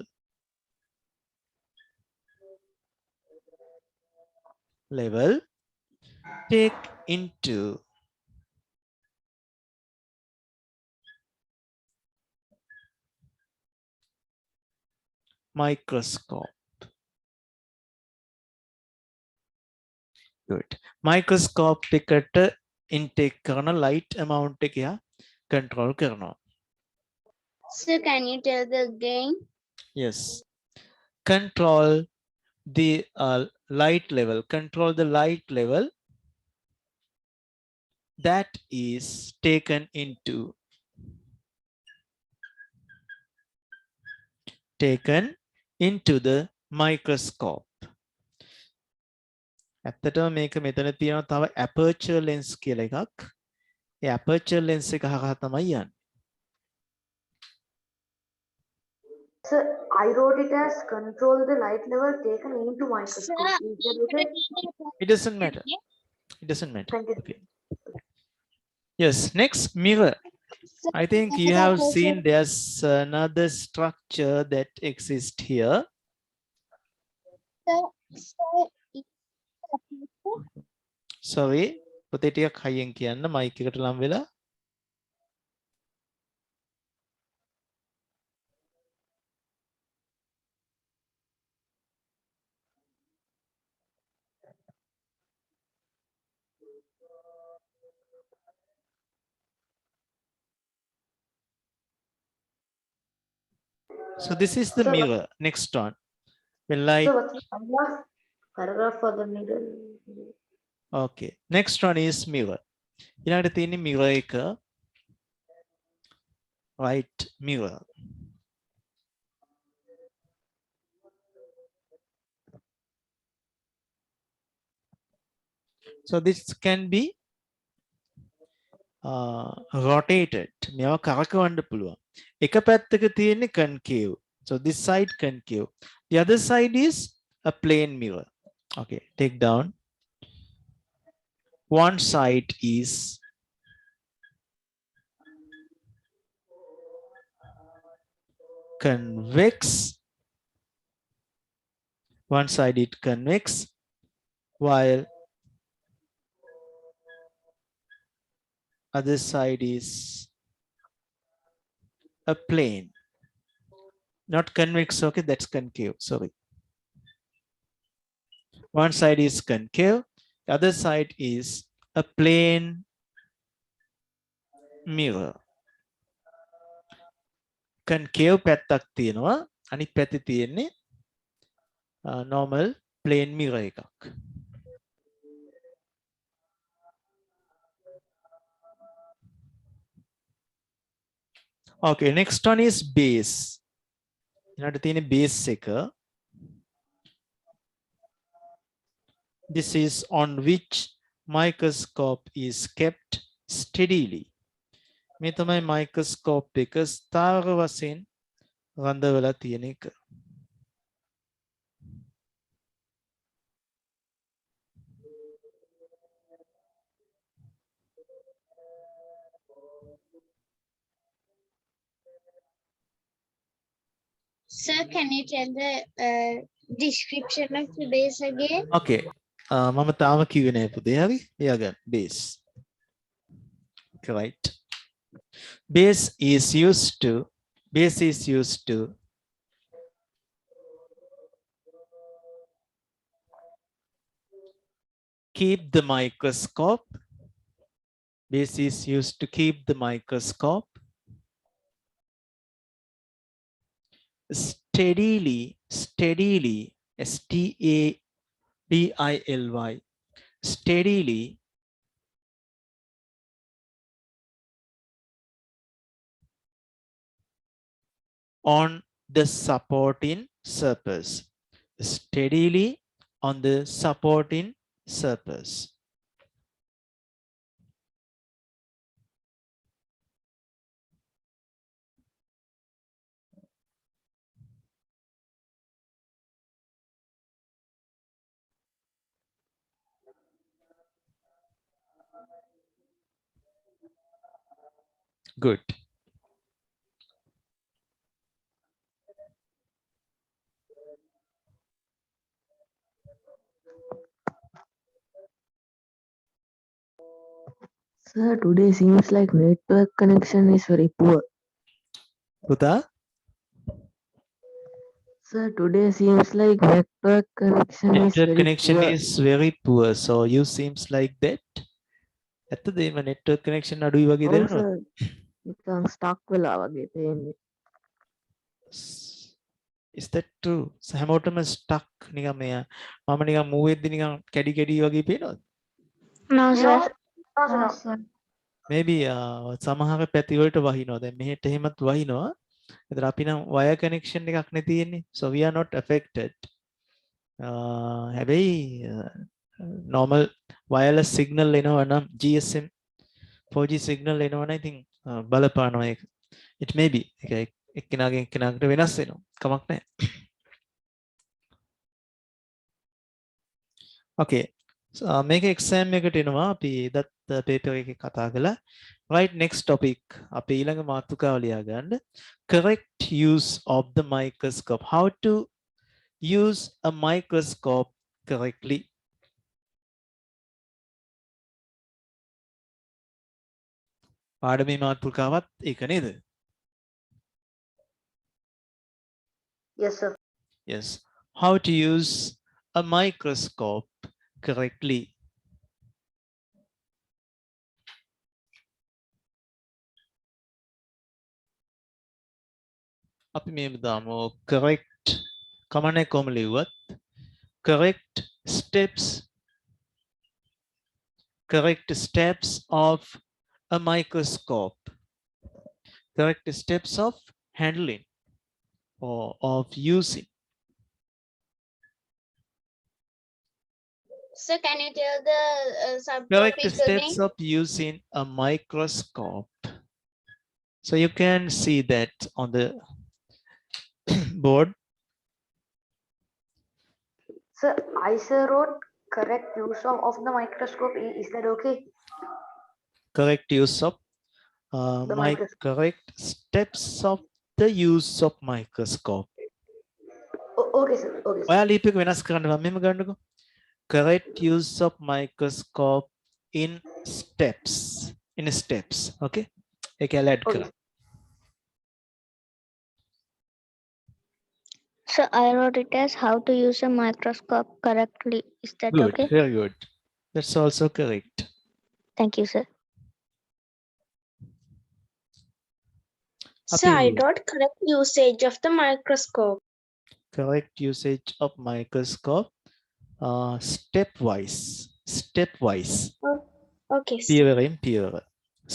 Level take into microscope. Good. Microscope එකට intake කරන light amount එක යා control කරනවා. So can you tell the again? Yes. Control the light level. Control the light level that is taken into the microscope. ඇත්තටම මේක මෙතන තියෙනවා තව aperture lens කියලා එකක්. ඒ aperture lens එක හරහා තමයි යන්නේ. Sir, I wrote it as control the light level taken into microscope. Is that okay? It doesn't matter. It doesn't matter. Thank you. Okay. Yes, next mirror. I think you have seen there's another structure that exists here. Sorry, පුතේ ටිකක් හයියෙන් කියන්න mic එකට ලම් වෙලා. So this is the So- mirror. Next one. When light. So what's the paragraph? Paragraph for the middle. Okay. Next one is mirror. ඊළඟට තියෙන්නේ mirror එක. Right mirror. So this can be rotated. මේවා කරකවන්න පුළුවන්. එක පැත්තක තියෙන්නේ concave. So this side concave. The other side is a plane mirror. Okay, take down. One side is convex. One side is convex, while other side is a plane. Not convex, okay, that's concave, sorry. One side is concave, the other side is a plane mirror. Concave පැත්තක් තියෙනවා, අනිත් පැත්තේ තියෙන්නේ normal plane mirror එකක්. Okay, next one is base. ඊළඟට තියෙන base එක. This is on which microscope is kept steadily. මේ තමයි microscope එක ස්ථාවර වශයෙන් රඳවලා තියෙන එක. Sir, can you tell the description of the base again? Okay. මම තාම කිව්වේ නෑ පුතේ. හරි? ලියාගන්න. Base. Right. Base is used to keep the microscope. This is used to keep the microscope steadily, steadily, steadily on the supporting surface. Steadily on the supporting surface. Good. Sir, today seems like network connection is very poor. Puta, Sir, today seems like network connection is network very connection poor. is very poor. So you seems like that. ඇත්තද මේ network connection අඩුයි වගේ ඔව් දැනෙනවා. sir. නිකන් stuck වෙලා වගේ පේන්නේ. Is that true? So හැමෝටම stuck නිකන් මෙයා මම නිකන් move වෙද්දි නිකන් කැඩි කැඩි වගේ පේනවද? No, sir. No, sir. Maybe සමහර පැති වලට වහිනවා. දැන් මෙහෙට එහෙමත් වහිනවා. ඒතර අපි නම් wire connection එකක් නේ තියෙන්නේ. So we are not affected. හැබැයි normal wireless signal එනවා නම් GSM 4G signal එනවා නම් ඉතින් බලපානවා ඒක. It may be. ඒක එක්කෙනාගෙන් එක්කෙනාකට වෙනස් වෙනවා. කමක් නැහැ. Okay. So මේක exam එකට එනවා. අපි එදත් paper එකේ කතා කළා. Right, next topic. අපි ඊළඟ මාතෘකාව ලියා ගන්න. Correct use of the microscope. How to use a microscope correctly. පාඩමේ මාතෘකාවත් ඒක නේද? Yes, sir. Yes. How to use a microscope correctly. අපි මේ දාමු correct කමන්නේ කොහොම ලිව්වත් correct steps of a microscope. Correct steps of handling or of using. So can you tell the Correct subtopic steps again? of using a microscope. So you can see that on the board. Sir, I sir wrote correct use of the microscope. Is that okay? Correct use of The microscope. correct steps of the use of microscope. Okay, sir. Okay, sir. ඔයා ලිප් එක වෙනස් කරන්න මම මෙහෙම ගන්නකො. Correct use of microscope in steps. Okay. ඒක ඇල add Okay. කරා. So I wrote it as how to use a microscope correctly. Is that Good, okay? very good. That's also correct. Thank you, sir. So I Appeal. wrote correct usage of the microscope. Correct usage of microscope stepwise. Okay. Pure and pure.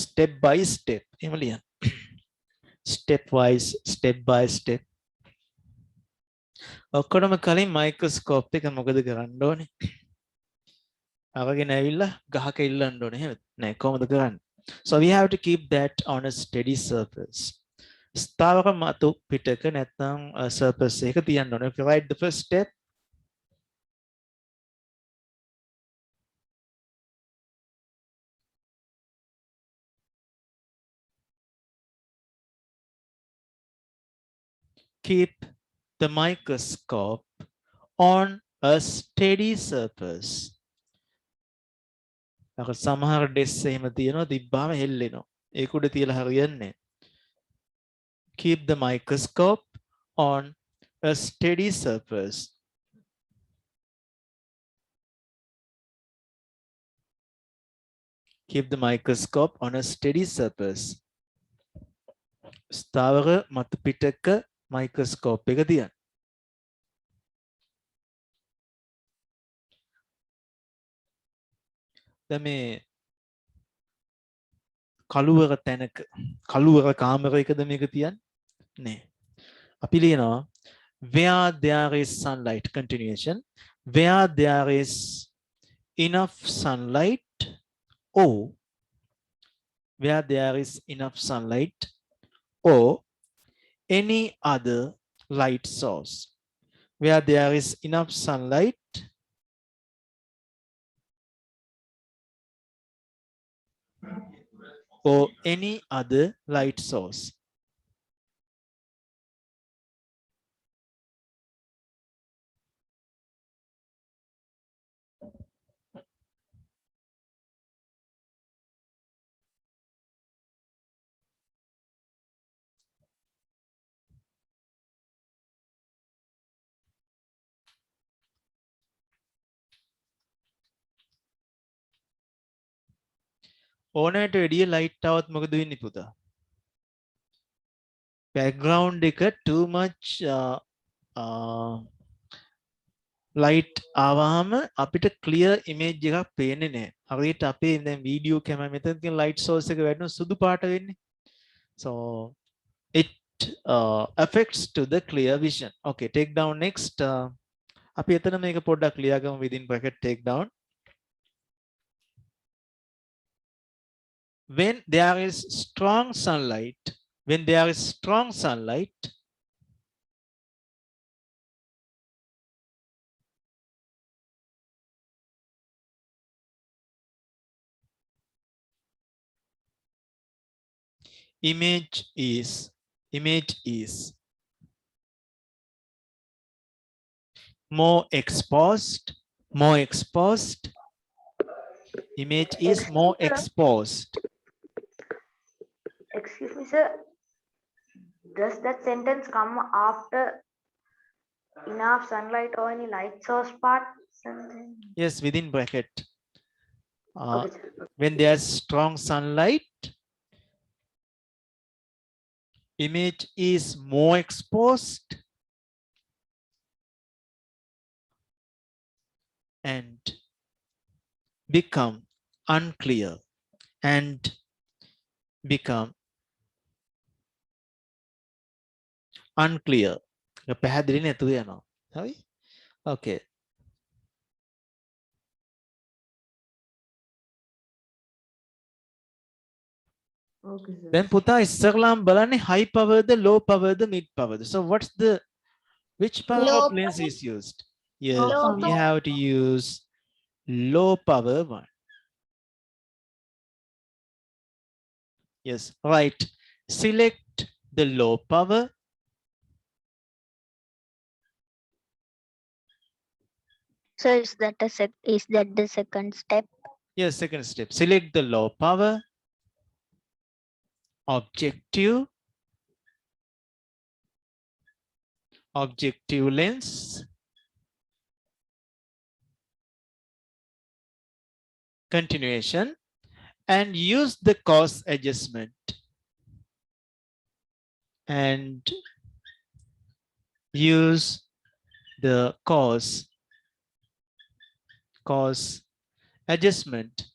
Step by step. Emilian. Stepwise, step by step. ඔක්කොටම කලින් microscope එක මොකද කරන්න ඕනේ? අරගෙන ඇවිල්ලා ගහක ඉල්ලන්න ඕනේ එහෙමද? නෑ කොහොමද කරන්නේ? So we have to keep that on a steady surface. ස්ථාවර මතු පිටක නැත්නම් surface එක තියන්න ඕනේ. Okay, right, the first step. Keep the microscope on a steady surface. අර සමහර ඩෙස් එහෙම තියෙනවා තිබ්බාම හෙල්ලෙනවා. ඒක උඩ තියලා හරියන්නේ නැහැ. Keep the microscope on a steady surface. Keep the microscope on a steady surface. ස්ථාවර මත පිටක මයික්‍රොස්කෝප් එක තියන්න. දැන් මේ කළුවර තැනක කළුවර කාමරයකද මේක තියන්නේ? නෑ. අපි ලියනවා where there is sunlight, continuation, where there is enough sunlight or where there is enough sunlight or any other light source. Where there is enough sunlight or any other light source. ඕනෑට වැඩිය light આવත් මොකද වෙන්නේ පුතා? background එක too much light ආවහම අපිට clear image එකක් පේන්නේ නැහැ. හරියට අපේ දැන් වීඩියෝ කැමරා මෙතන තියෙන light source එක වැටෙන සුදු පාට වෙන්නේ. So it affects to the clear vision. Okay, take down next. අපි එතන මේක පොඩ්ඩක් ලියා ගමු within bracket take down. When there is strong sunlight, image is more exposed. Image is more exposed. Excuse me, sir. Does that sentence come after enough sunlight or any light source part? Something? Yes, within bracket. Okay, sir. When there's strong sunlight, image is more exposed and become unclear and become unclear. පැහැදිලි නැතුව යනවා. හරි? Okay. Okay, sir. Then පුතා ඉස්සරලාම බලන්නේ high power the low power the mid power. So what's the which power Low of lens is used? Yes, Low we power. have to use low power one. Yes, right. Select the low power. So is that the second step? Yes, second step. Select the low power objective lens, continuation, and use the cos adjustment and use the cos adjustment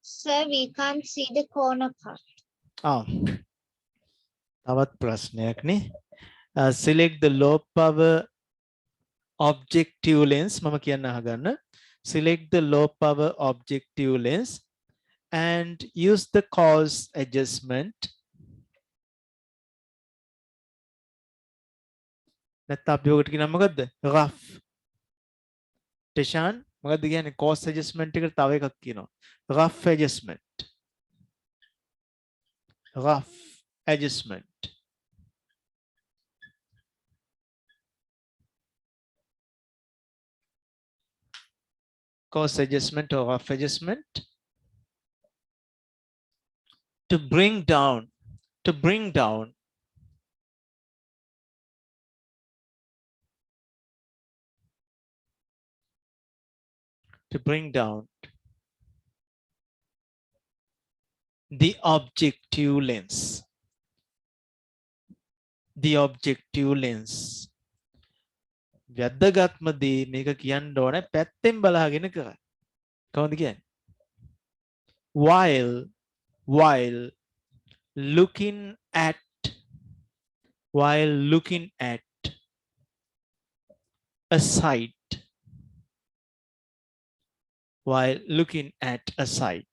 Sir, we can't see the corner part. තවත් ප්‍රශ්නයක් නේ. Select the low power objective lens. මම කියන්න අහගන්න. Select the low power objective lens and use the cos adjustment. නැත්නම් අපි ඔකට කියනවා මොකද්ද? rough. ටෙෂාන් මොකද්ද කියන්නේ? cos adjustment එකට තව එකක් කියනවා. rough adjustment. Cos adjustment or rough adjustment to bring down to bring down the objective lens. The objective lens. වැදගත්ම දේ මේක කියන්න ඕනේ පැත්තෙන් බලාගෙන කරන්න. කොහොමද කියන්නේ? while looking at a site. While looking at a site.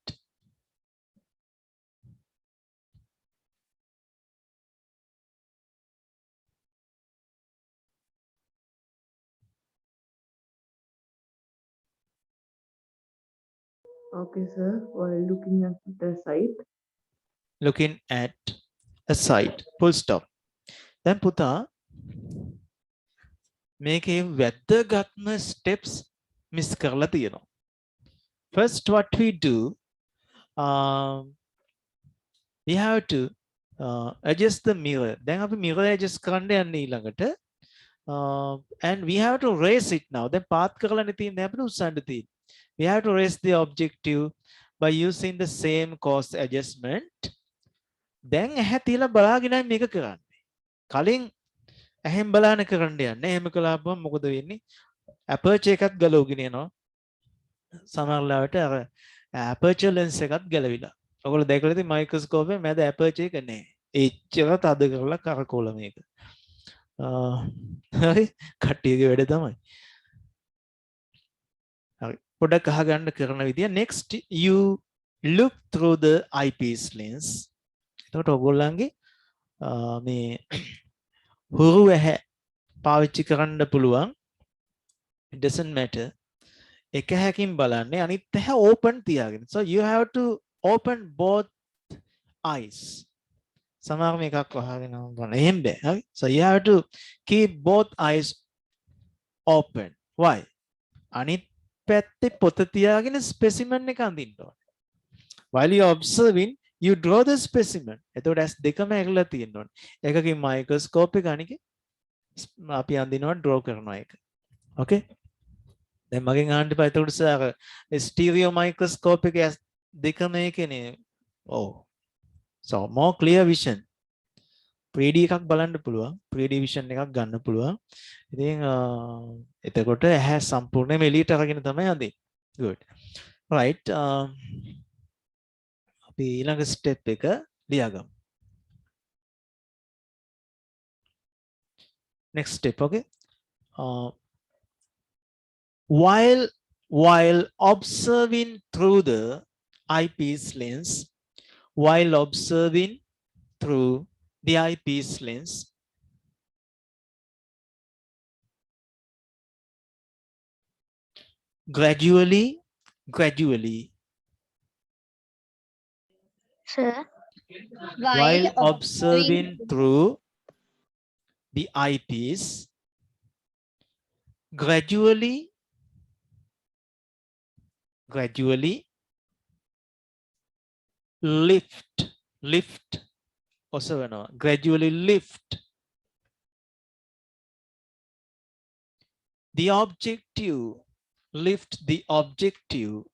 Okay, sir. While looking at the site. Looking at a site. Full stop. Then පුතා මේකේ වැදගත්ම steps miss කරලා තියෙනවා. First, what we do, we have to adjust the mirror. දැන් අපි mirror adjust කරන්න යන්නේ ඊළඟට. And we have to raise it now. දැන් path කරලානේ තියෙන්නේ අපිට උස්සන්න තියෙන්නේ. We have to raise the objective by using the same cos adjustment. දැන් ඇහැ තියලා බලාගෙනයි මේක කරන්නේ. කලින් ඇහෙන් බලාන කරන්න යන්නේ. එහෙම කළාම මොකද වෙන්නේ? aperture එකත් ගලවගෙන යනවා. සමහර ලාවට අර aperture lens එකත් ගැලවිලා. ඔයගොල්ලෝ දැකලා ඉතින් microscope එකේ මැද aperture එක නැහැ. එච්චර තද කරලා කරකෝල මේක. හරි කට්ටියගේ වැඩ තමයි. හරි පොඩක් අහගන්න කරන විදිය. Next you look through the eyepiece lens. එතකොට ඔයගොල්ලන්ගේ මේ හුරු ඇහැ පාවිච්චි කරන්න පුළුවන්. It doesn't matter. එක හැකින් බලන්නේ අනිත් ඇහැ open තියාගෙන. So you have to open both eyes. සමහර මේකක් වහගෙන බලන්න. එහෙම බෑ. හරි. So you have to keep both eyes open. Why? අනිත් පැත්තේ පොත තියාගෙන specimen එක අඳින්න ඕනේ. While you observing, you draw the specimen. එතකොට ඇස් දෙකම ඇරලා තියෙන්න ඕනේ. එකකින් microscope එක අනිකේ අපි අඳිනවා draw කරනවා එක. Okay? දැන් මගෙන් අහන්න එපා. එතකොට සර් stereo microscope එකේ ඇස් දෙකම එකනේ. ඔව්. So more clear vision. 3D එකක් බලන්න පුළුවන්. 3D vision එකක් ගන්න පුළුවන්. ඉතින් එතකොට ඇහැ සම්පූර්ණයෙන්ම එළියට අරගෙන තමයි අඳින්නේ. Good. Right. අපි ඊළඟ step එක ලියාගමු. Next step, okay? While observing through the eyepiece lens, while observing through the eyepiece lens, gradually, Sir, while observing through the eyepiece, gradually lift also gradually lift the objective, lift the objective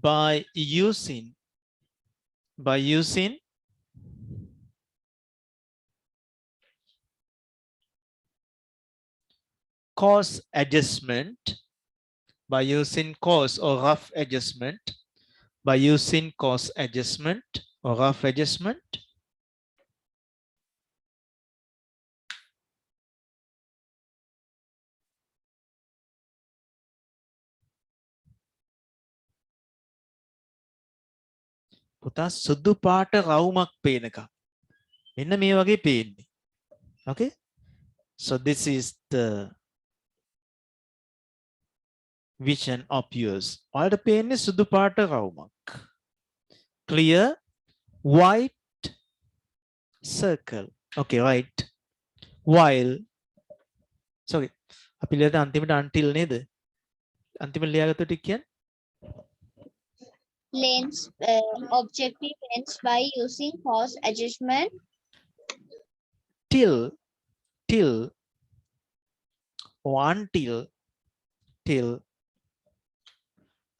by using cos adjustment, by using cos or rough adjustment, by using cos adjustment or rough adjustment, පුතා සුදු පාට රවුමක් පේනකම් මෙන්න මේ වගේ පේන්නේ. Okay, so this is the vision of yours. ඔයාලට පේන්නේ සුදු පාට රවුමක්. Clear white circle. Okay, right. While sorry අපි ලියලා අන්තිමට until නේද? අන්තිමට ලියාගත්ත ටික කියන්නේ lens, objective lens by using cos adjustment. till until till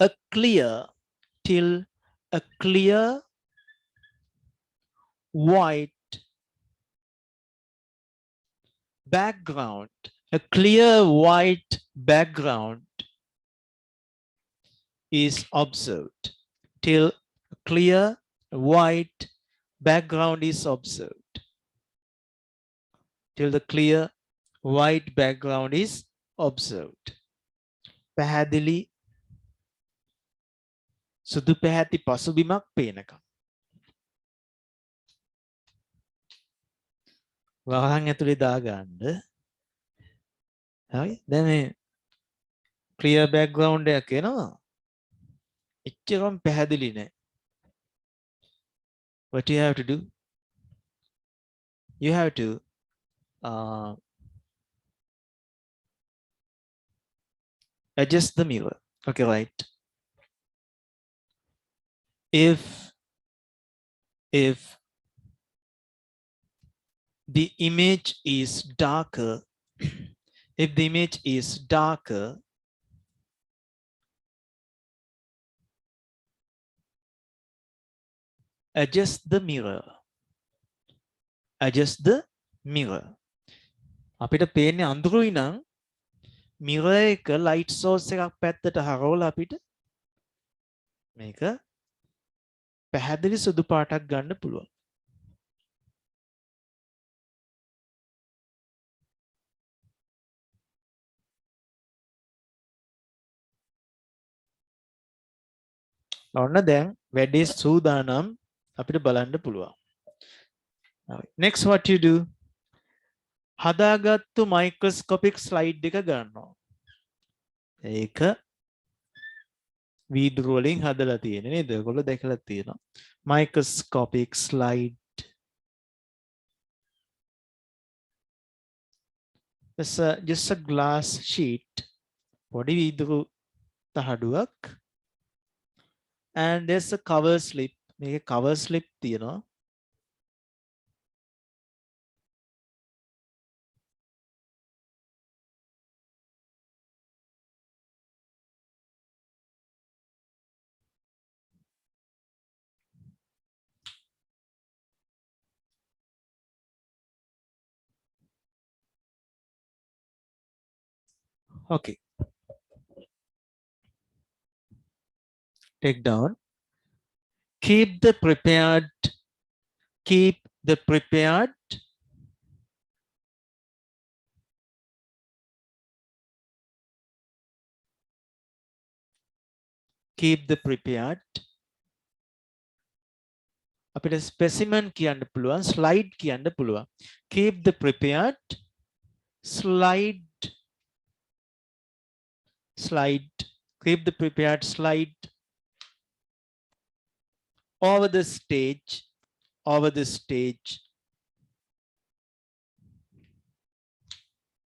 a clear till a clear white background, a clear white background is observed. Till a clear white background is observed. Till the clear white background is observed. පැහැදිලි සුදු පැහැති පසුබිමක් පේනකම්. වහන් ඇතුලේ දාගන්න. හරි. දැන් මේ clear background එකක් එනවා. එච්චරම පැහැදිලි නෑ. What you have to do? You have to adjust the mirror. Okay, right. If the image is darker, if the image is darker, adjust the mirror. Adjust the mirror. අපිට පේන්නේ අඳුරුයි නම් mirror එක light source එකක් පැත්තට හරවලා අපිට මේක පැහැදිලි සුදු පාටක් ගන්න පුළුවන්. ඔන්න දැන් වැඩේ සූදානම් අපිට බලන්න පුළුවන්. Next what you do? හදාගත්තු microscopic slide එක ගන්නවා. ඒක වීදුරු වලින් හදලා තියෙන නේද? ඔයගොල්ලෝ දැකලා තියෙනවා. Microscopic slide. It's just a glass sheet. පොඩි වීදුරු තහඩුවක්. And there's a cover slip. මේකේ cover slip තියෙනවා. Okay. Take down. Keep the prepared. Keep the prepared. Keep the prepared. අපිට specimen කියන්න පුළුවන්, slide කියන්න පුළුවන්. Keep the prepared slide. Slide. Keep the prepared slide over the stage. Over the stage.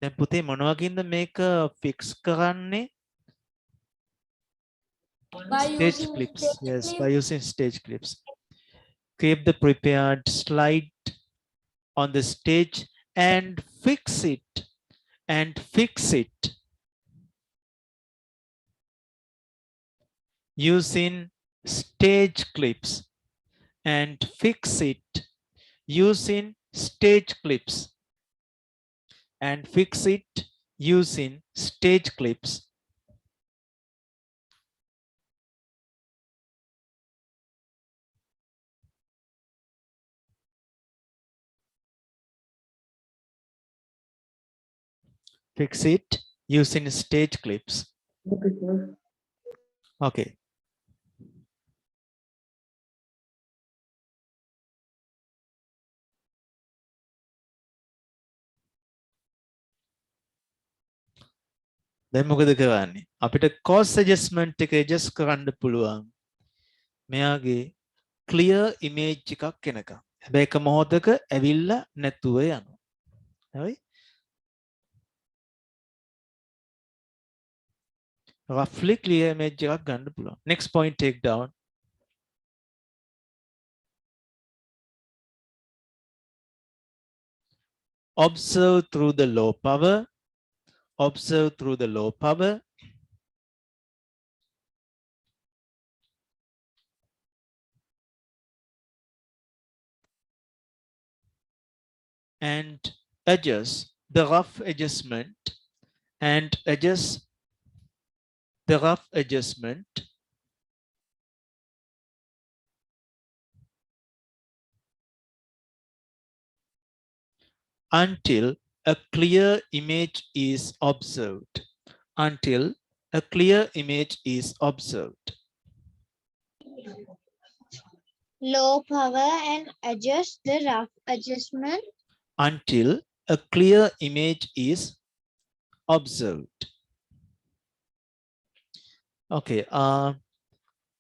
දැන් පුතේ මොනවකින්ද මේක fix කරන්නේ? By Stage using clips. stage Yes, clips. by using stage clips. Keep the prepared slide on the stage and fix it. And fix it using stage clips. And fix it using stage clips. And fix it using stage clips. Fix it using stage clips. Okay, sir. Okay. දැන් මොකද කරන්නේ? අපිට course adjustment එක adjust කරන්න පුළුවන්. මෙයාගේ clear image එකක් එනකම්. හැබැයි එක මොහොතක ඇවිල්ලා නැතුව යනවා. හරි? roughly clear image එකක් ගන්න පුළුවන්. Next point, take down. Observe through the low power. Observe through the low power. And adjust the rough adjustment and adjust the rough adjustment until a clear image is observed. Until a clear image is observed. Low power and adjust the rough adjustment. Until a clear image is observed. Okay.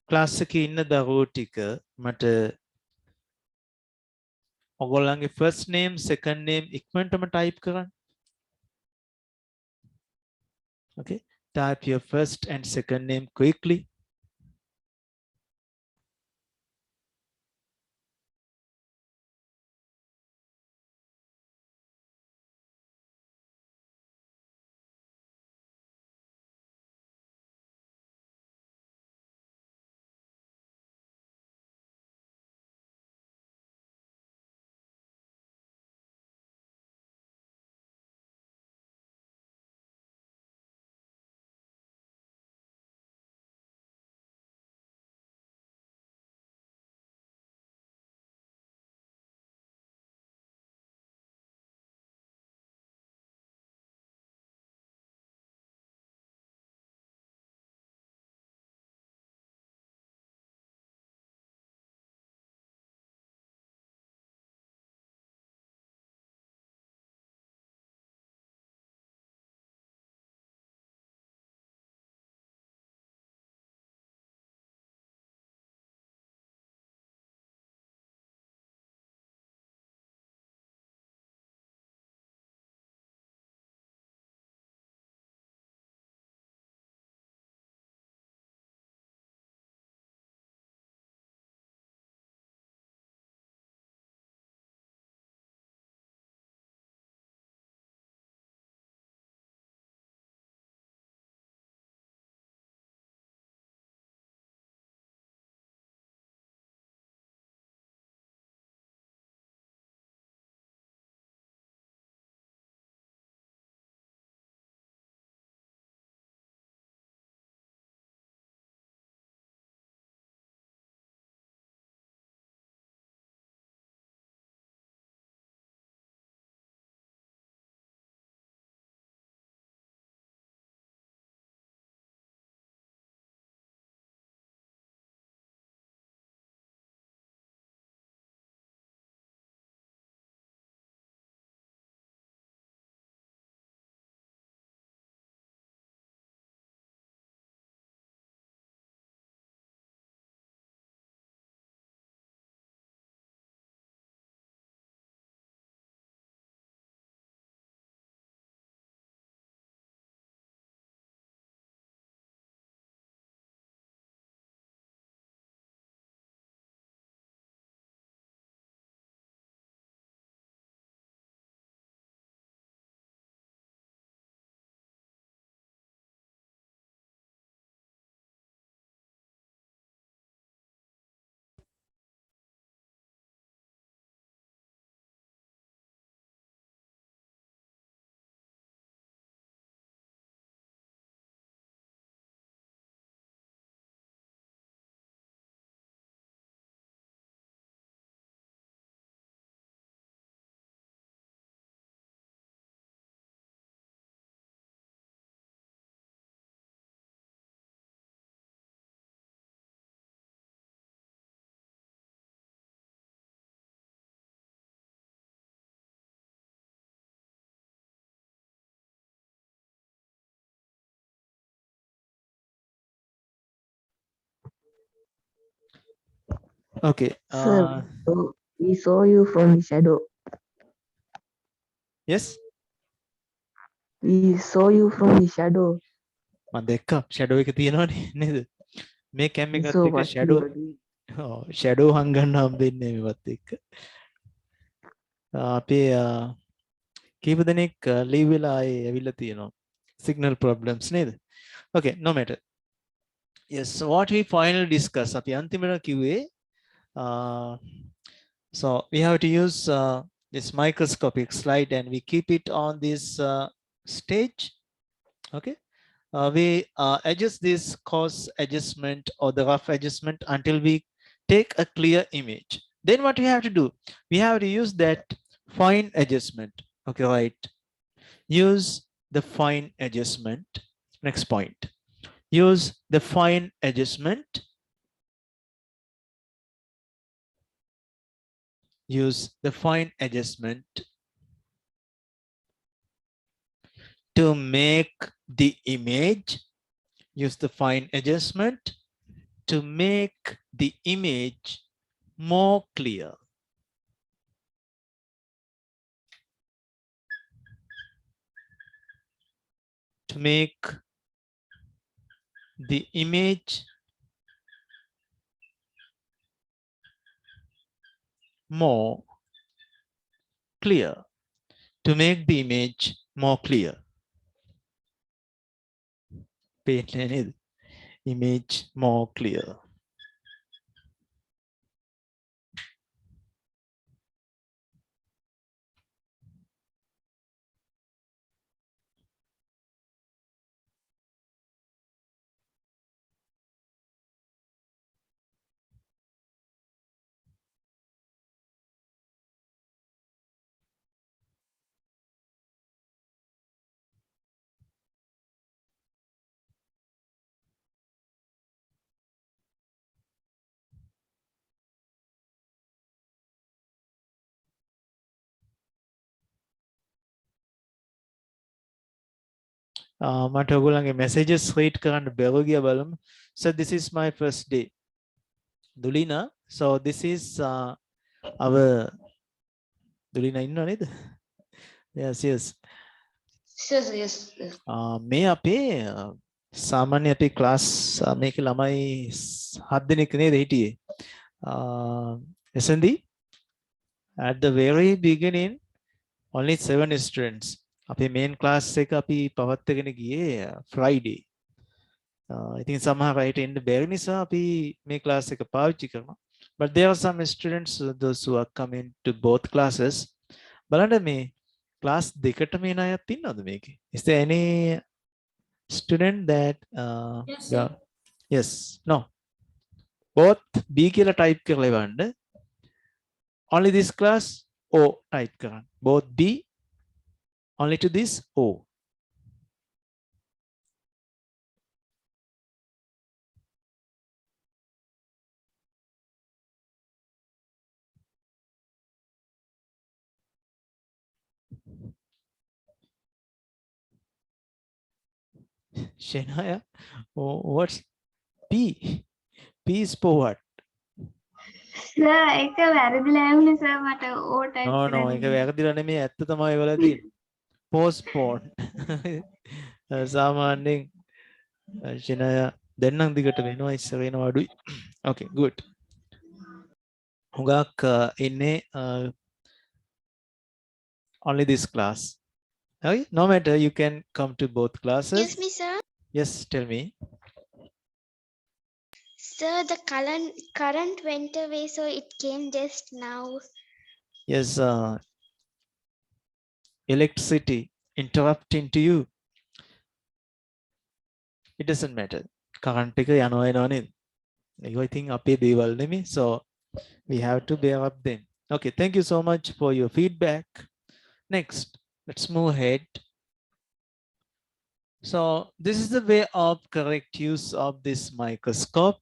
class එකේ ඉන්න දරුවෝ ටික මට ඔයගොල්ලන්ගේ first name second name ඉක්මනටම type කරන්න. Okay. Type your first and second name quickly. Okay. Sir, so we saw you from the shadow. Yes. We saw you from the shadow. මම දැක්කා shadow එක තියෙනවනේ නේද? මේ කැම් We එකත් saw එක්ක what you shadow were doing. shadow හංගන්න හම්බෙන්නේ මේවත් එක්ක. අපේ කීප දෙනෙක් leave වෙලා ආයේ ඇවිල්ලා තියෙනවා. Signal problems නේද? Okay, no matter. Yes, so what we finally discussed අපි අන්තිමට කිව්වේ so we have to use this microscopic slide and we keep it on this stage. Okay, we adjust this coarse adjustment or the rough adjustment until we take a clear image. Then what we have to do, we have to use that fine adjustment. Okay, right, use the fine adjustment. Next point, use the fine adjustment. Use the fine adjustment to make the image. Use the fine adjustment to make the image more clear. To make the image more clear. To make the image more clear. Image more clear. මට ඔයගොල්ලන්ගේ messages read කරන්න බැරුව ගියා බලමු. So this is my first day. Dulina, so this is our Dulina ඉන්නව නේද? Yes, yes. Yes, yes, yes. මේ අපේ සාමාන්‍ය අපේ ක්ලාස් මේකේ ළමයි 7 දෙනෙක් නේද හිටියේ. SND at the very beginning only 7 students. අපේ main class එක අපි පවත්වාගෙන ගියේ Friday. ඉතින් සමහර අයට එන්න බැරි නිසා අපි මේ class එක පාවිච්චි කරනවා. But there are some students those who are coming to both classes. බලන්න මේ class දෙකටම එන අයත් ඉන්නවද මේකේ? Is there any student that Yes, sir. yes, no. Both B කියලා type කරලා එවන්න. Only this class O type කරන්න. Both B only to this O. Shenaya, what's P? P is for what? Sir, ඒක වැරදිලා ඇහුනේ sir මට O type No, no, ඒක වැරදිලා නෙමෙයි ඇත්ත තමයි වෙලා තියෙන්නේ. Postpone. සාමාන්‍යයෙන් Shenaya දෙන්නම් දිගට වෙනවා ඉස්සර වෙනවා අඩුයි. Okay, good. හුඟක් ඉන්නේ only this class. Okay, no matter, you can come to both classes. Excuse me, sir. Yes, tell me. Sir, the current went away, so it came just now. Yes, electricity interrupting to you. It doesn't matter. Current එක යනවා එනවා නේද? ඒක I think අපේ දේවල් නෙමෙයි. So we have to bear up then. Okay, thank you so much for your feedback. Next, let's move ahead. So this is the way of correct use of this microscope.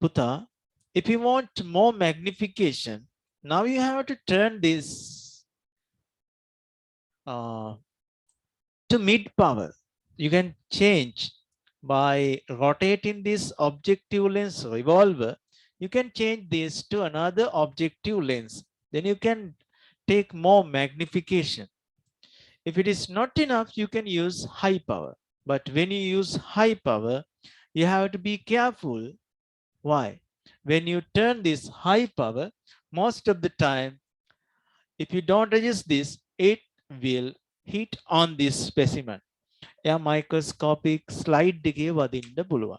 Puta, if you want more magnification, now you have to turn this to mid power. You can change by rotating this objective lens revolver. You can change this to another objective lens. Then you can take more magnification. If it is not enough, you can use high power. But when you use high power, you have to be careful. Why? When you turn this high power, most of the time, if you don't adjust this, it will hit on this specimen. A microscopic slide එකේ වදින්න පුළුවන්.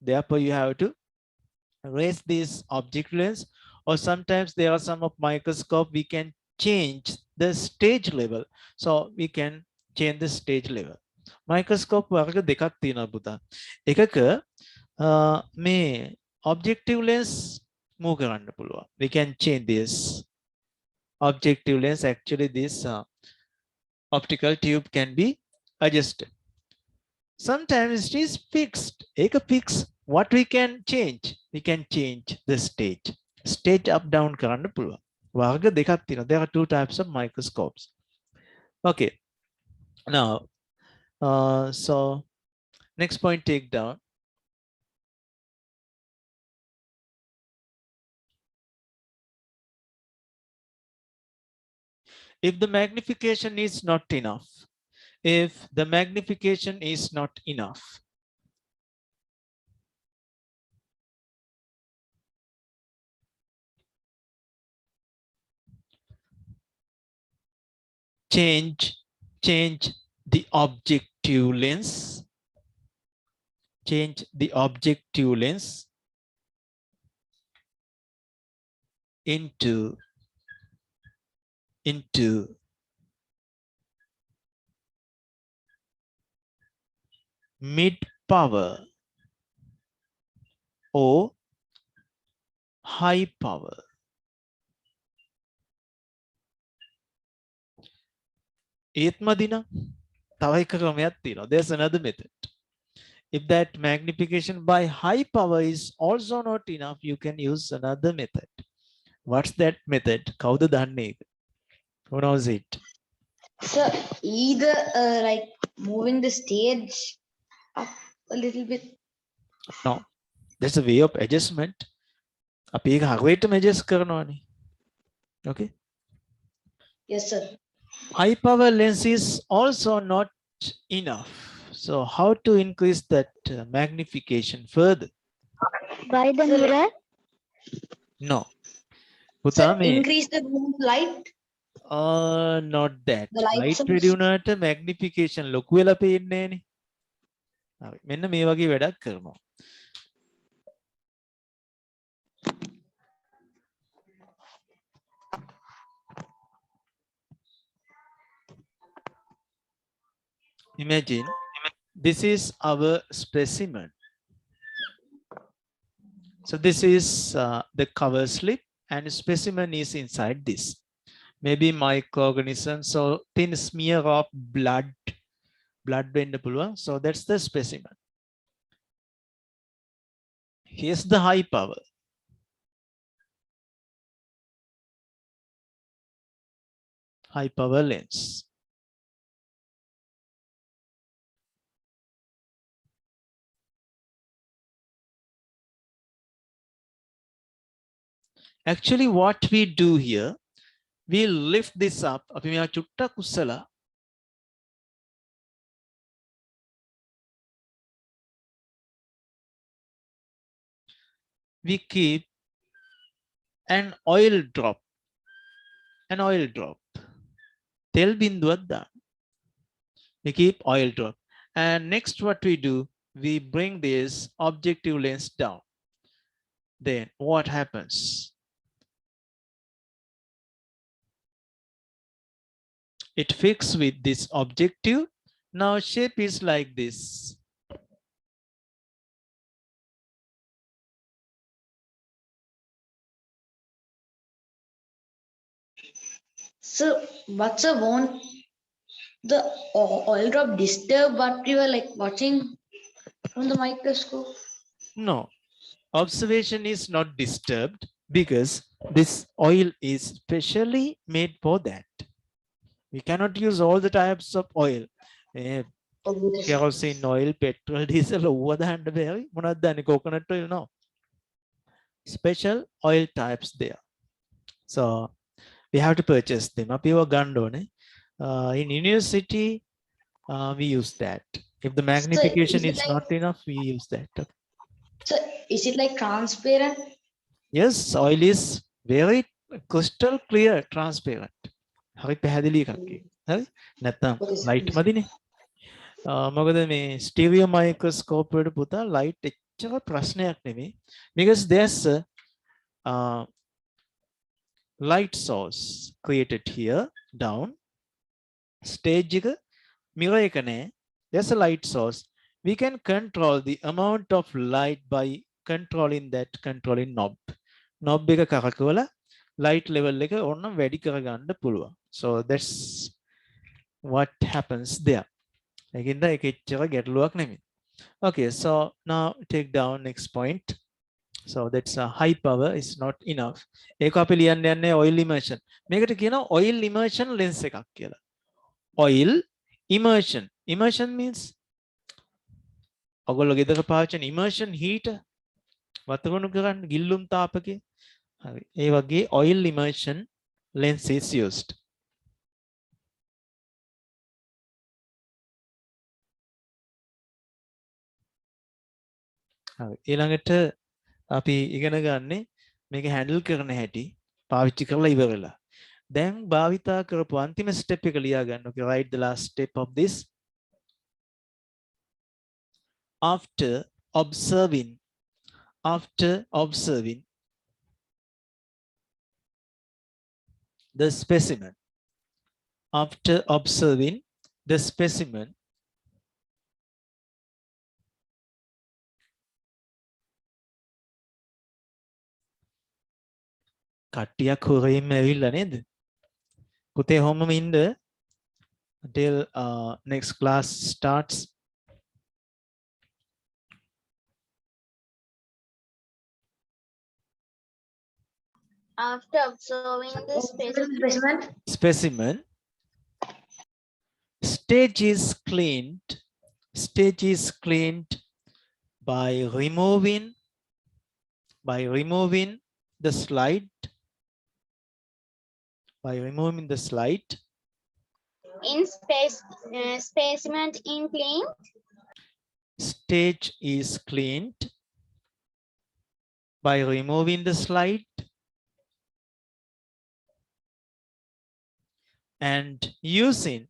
Therefore, you have to raise this object lens, or sometimes there are some of microscope we can change the stage level. So we can change the stage level. Microscope වර්ග දෙකක් තියෙනවා පුතා. එකක මේ objective lens move කරන්න පුළුවන්. We can change this objective lens. Actually this optical tube can be adjusted. Sometimes it is fixed. Eka fix. What we can change? We can change the stage. Stage up down karanna puluwan. Varga dekak thiyena. There are two types of microscopes. Okay. Now, so next point take down. If the magnification is not enough, if the magnification is not enough, change the objective lens, change the objective lens into mid power or high power. ඒත්මදින තව එක ක්‍රමයක් තියෙනවා. There's another method. If that magnification by high power is also not enough, you can use another method. What's that method? කවුද දන්නේ ඒක? Who knows it? So either like moving the stage up a little bit. No, there's a way of adjustment. අපි ඒක හරියටම adjust කරනවානේ. Okay? Yes, sir. High power lens is also not enough. So how to increase that magnification further? By the mirror? No. So පුතා මේ increase the room light. not that. The light Light source. ready වුණාට magnification ලොකු වෙලා පේන්නේනේ. හරි. මෙන්න මේ වගේ වැඩක් කරනවා. Imagine this is our specimen. So this is the cover slip and specimen is inside this. Maybe microorganisms or thin smear of blood වෙන්න පුළුවන්. So that's the specimen. Here's the high power. High power lens. Actually, what we do here, we lift this up. අපි මෙයා චුට්ටක් උස්සලා we keep an oil drop. An oil drop. තෙල් බින්දුවක් දාන්න. We keep oil drop. And next what we do, we bring this objective lens down. Then what happens? It fixes with this objective. Now shape is like this. So what's a won't the oil drop disturb what we were like watching from the microscope? No, observation is not disturbed because this oil is specially made for that. We cannot use all the types of oil. Kerosene oil, petrol, diesel, over the hand berry, coconut oil, no. Special oil types there. So we have to purchase them. In university, we use that. If the magnification is like- not enough, we use that. Okay. So is it like transparent? Yes, oil is very crystal clear, transparent. හරි පැහැදිලි එකක්. හරි නැත්නම් Okay, sir. Light මදිනේ මොකද මේ stereo microscope වලට පුතා light එච්චර ප්‍රශ්නයක් නෙමෙයි because there's a light source created here down stage එක mirror එක නෑ there's a light source we can control the amount of light by controlling knob එක කරකවලා light level එක ඕනනම් වැඩි කරගන්න පුළුවන් so that's what happens there ඒකින්ද ඒක එච්චර ගැටලුවක් නෙමෙයි okay so now take down next point so that's a high power is not enough ඒක අපි ලියන්න යන්නේ oil immersion මේකට කියනවා oil immersion lens එකක් කියලා oil immersion means ඔයගොල්ලෝ ගෙදර පාවිච්චි කරන immersion heater වතුරණු කරන්න ගිල්ලුම් තාපකේ හරි ඒ වගේ oil immersion lens is used හරි ඊළඟට අපි ඉගෙන ගන්නේ මේක හැන්ඩල් කරන හැටි පාවිච්චි කරලා ඉවරලා දැන් භාවිතා කරපු අන්තිම ස්ටෙප් එක ලියා ගන්න. Okay, write the last step of this. After observing the specimen කට්ටියක් හොරෙයින්ම ඇවිල්ලා නේද? පුතේ හොමම ඉන්න until next class starts. After observing the Specimen, stage is cleaned by removing the slide. in specimen in clean. Stage is cleaned by removing the slide and using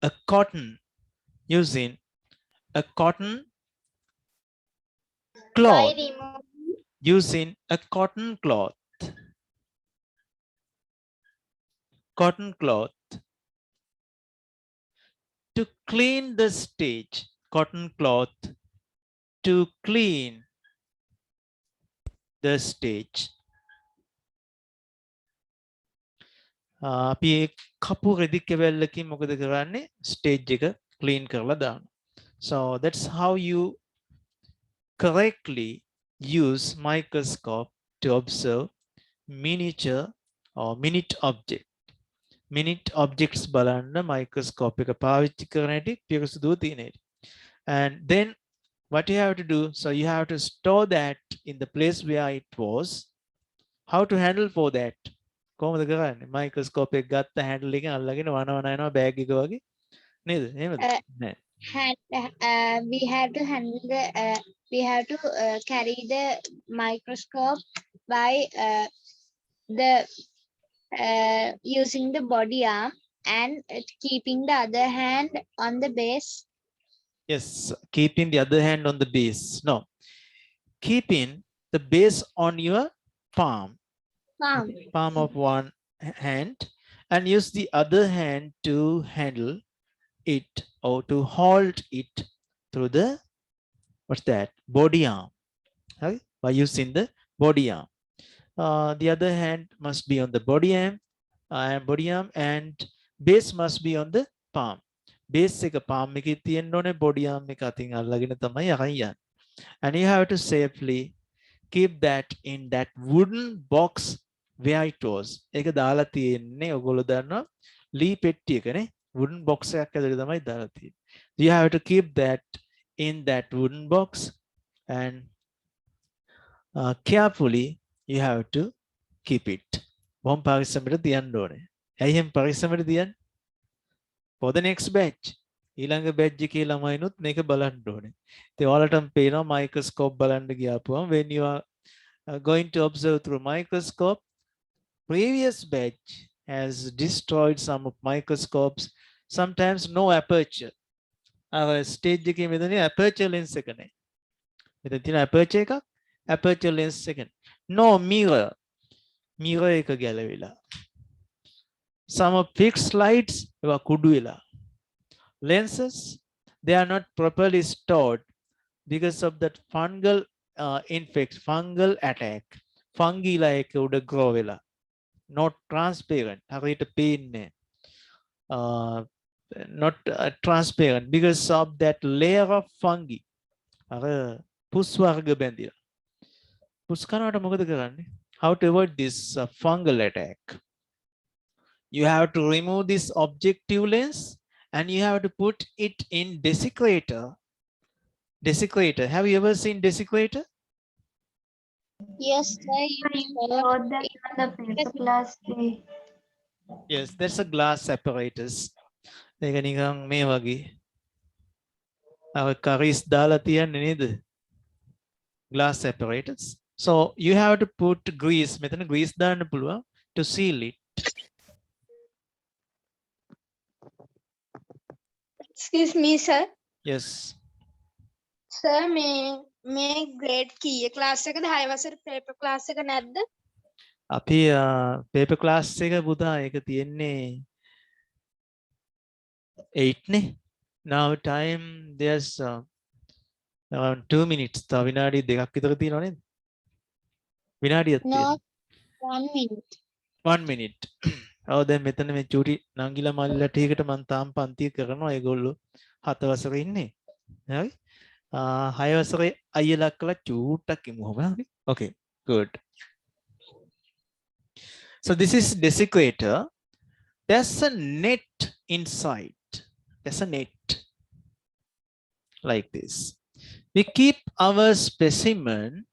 a cotton cloth, By removing using a cotton cloth to clean the stage. Cotton cloth to clean the stage. අපි කපු රෙදි කෙවල්ලකින් මොකද කරන්නේ? Stage එක clean කරලා දාන්න. So that's how you correctly use microscope to observe miniature or minute objects බලන්න microscope එක පාවිච්චි කරන හැටි පිරිසුදුව තියෙන හැටි. And then what you have to do, so you have to store that in the place where it was. How to handle for that? කොහොමද කරන්නේ? microscope එක ගත්ත handle එකෙන් අල්ලගෙන වනවන යනවා bag එක වගේ නේද? එහෙමද? නෑ. We have to handle we have to carry the microscope by using the body arm and keeping the other hand on the base. Yes, keeping the other hand on the base. No, keeping the base on your palm of one hand and use the other hand to handle it or to hold it through the body arm. Okay? By using the body arm. The other hand must be on the body arm and base must be on the palm. Base එක palm එකේ තියෙන්න ඕනේ, body arm එක අතින් අල්ලගෙන තමයි අරන් යන්නේ. And you have to safely keep that in that wooden box where it was. ඒක දාලා තියෙන්නේ ඔයගොල්ලෝ දන්නවා ලී පෙට්ටි එකනේ. Wooden box එකක් ඇතුලේ තමයි දාලා තියෙන්නේ. You have to keep that in that wooden box and carefully you have to keep it. බොහොම පරිස්සමට තියන්න ඕනේ. ඇයි එහෙම පරිස්සමට තියන්නේ? For the next batch. ඊළඟ බැච් එකේ ළමයිනුත් මේක බලන්න ඕනේ. ඉතින් ඔයාලටම පේනවා මයික්‍රොස්කෝප් බලන්න ගියාපුවම when you are going to observe through microscope, previous batch has destroyed some of microscopes, sometimes no aperture. our stage එකේ මෙතන aperture lens එක නැහැ. මෙතන තියෙන aperture එකක්, aperture lens එක. no mirror. mirror එක ගැලවිලා. some of fixed lights ඒවා කුඩු වෙලා. lenses, they are not properly stored because of that fungal fungal attack. fungi like උඩ grow වෙලා. not transparent. හරියට පේන්නේ not transparent because of that layer of fungi. අර පුස් වර්ග බැඳිලා. පුස් කනවට මොකද කරන්නේ? How to avoid this fungal attack? You have to remove this objective lens and you have to put it in Desiccator. Desiccator. Have you ever seen Desiccator? Yes, sir. Showed that on the paper class day. Yes, that's a glass apparatus. ඒක නිකන් මේ වගේ. අර කරිස් දාලා තියන්නේ නේද? Glass apparatus. So you have to put grease. මෙතන grease දාන්න පුළුවන් to seal it. Excuse me, sir. Yes. Sir, මේ grade කීයේ class එකද 6 වසර paper class එක නැද්ද? අපි paper class එක පුතා ඒක තියෙන්නේ 8 නේ. Now time there's around 2 minutes. තව විනාඩි දෙකක් විතර තියෙනවා නේද? විනාඩියක් තියෙනවා. No, 1 minute. 1 minute. ඔව් දැන් මෙතන මේ චූටි නංගිලා මල්ලිලා ටිකට මම තාම පන්තිය කරනවා. ඒගොල්ලෝ 7 වසරේ ඉන්නේ. හරි? 6 වසරේ අයියලා කළා චූට්ටක් ඉමු හොම. Okay, good. So this is Desiccator. There's a net inside. There's a net like this. We keep our specimen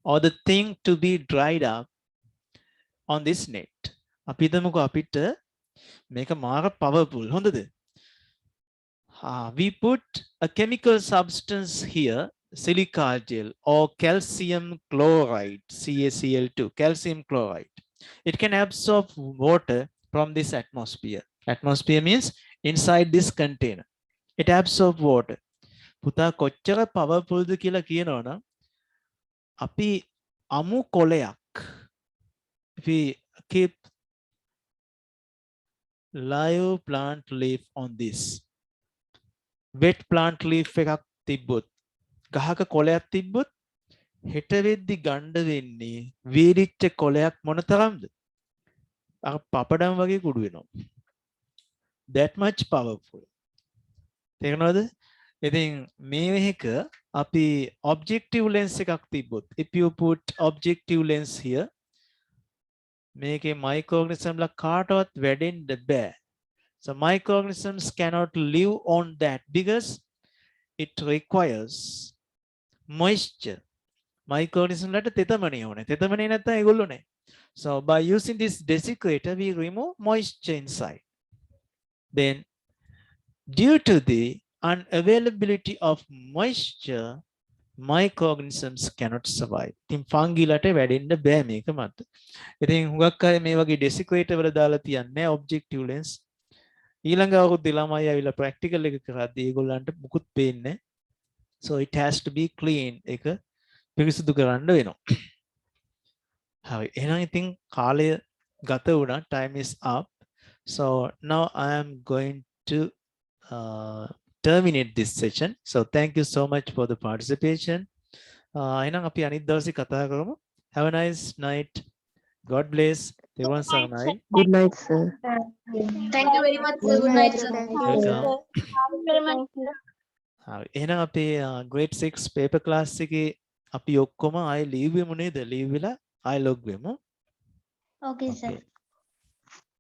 or the thing to be dried up on this net. අපි හිතමුකෝ අපිට මේක මාර powerful හොඳද? We put a chemical substance here, silica gel or calcium chloride, CaCl2, calcium chloride. It can absorb water from this atmosphere. Atmosphere means inside this container. It absorbs water. පුතා කොච්චර powerfulද කියලා කියනවනම් අපි අමු කොලයක් if we keep live plant leaf on this wet plant leaf එකක් තිබ්බොත් ගහක කොලයක් තිබ්බොත් හෙට වෙද්දි ගණ්ඩ වෙන්නේ වීරිච්ච කොලයක් මොනතරම්ද අර පපඩම් වගේ කුඩු වෙනවා that much powerful තේරෙනවද ඉතින් මේ මේක අපි objective lens එකක් තිබ්බොත් if you put objective lens here මේකේ microorganism ලා කාටවත් වැඩෙන්න බෑ so microorganisms cannot live on that because it requires moisture microorganism ලට තෙතමනේ ඕනේ තෙතමනේ නැත්නම් ඒගොල්ලෝ නෑ so by using this desiccator we remove moisture inside then due to the unavailability of moisture microorganisms cannot survive. ඉතින් fungi ලට වැඩෙන්න බෑ මේක මත. ඉතින් හුඟක් අය මේ වගේ desiccator වල දාලා තියන්නේ objective lens. ඊළඟ අවුරුද්දේ ළමයි ආවිලා practical එක කරද්දී ඒගොල්ලන්ට මුකුත් පේන්නේ නැහැ. So it has to be clean. ඒක පිරිසිදු කරන්න වෙනවා. හරි. එහෙනම් ඉතින් කාලය ගත වුණා. Time is up. So now I am going to terminate this session. So thank you so much for the participation. එහෙනම් අපි අනිත් දවසේ කතා කරමු. Have a nice night. God bless. Devan Saranai. Good night, sir. Thank you very much, sir. Good night, sir. Welcome. Thank you very much, sir. හරි. එහෙනම් අපේ grade 6 paper class එකේ අපි ඔක්කොම ආයේ leave වෙමු නේද? leave වෙලා ආයේ log වෙමු. Okay, sir. Okay.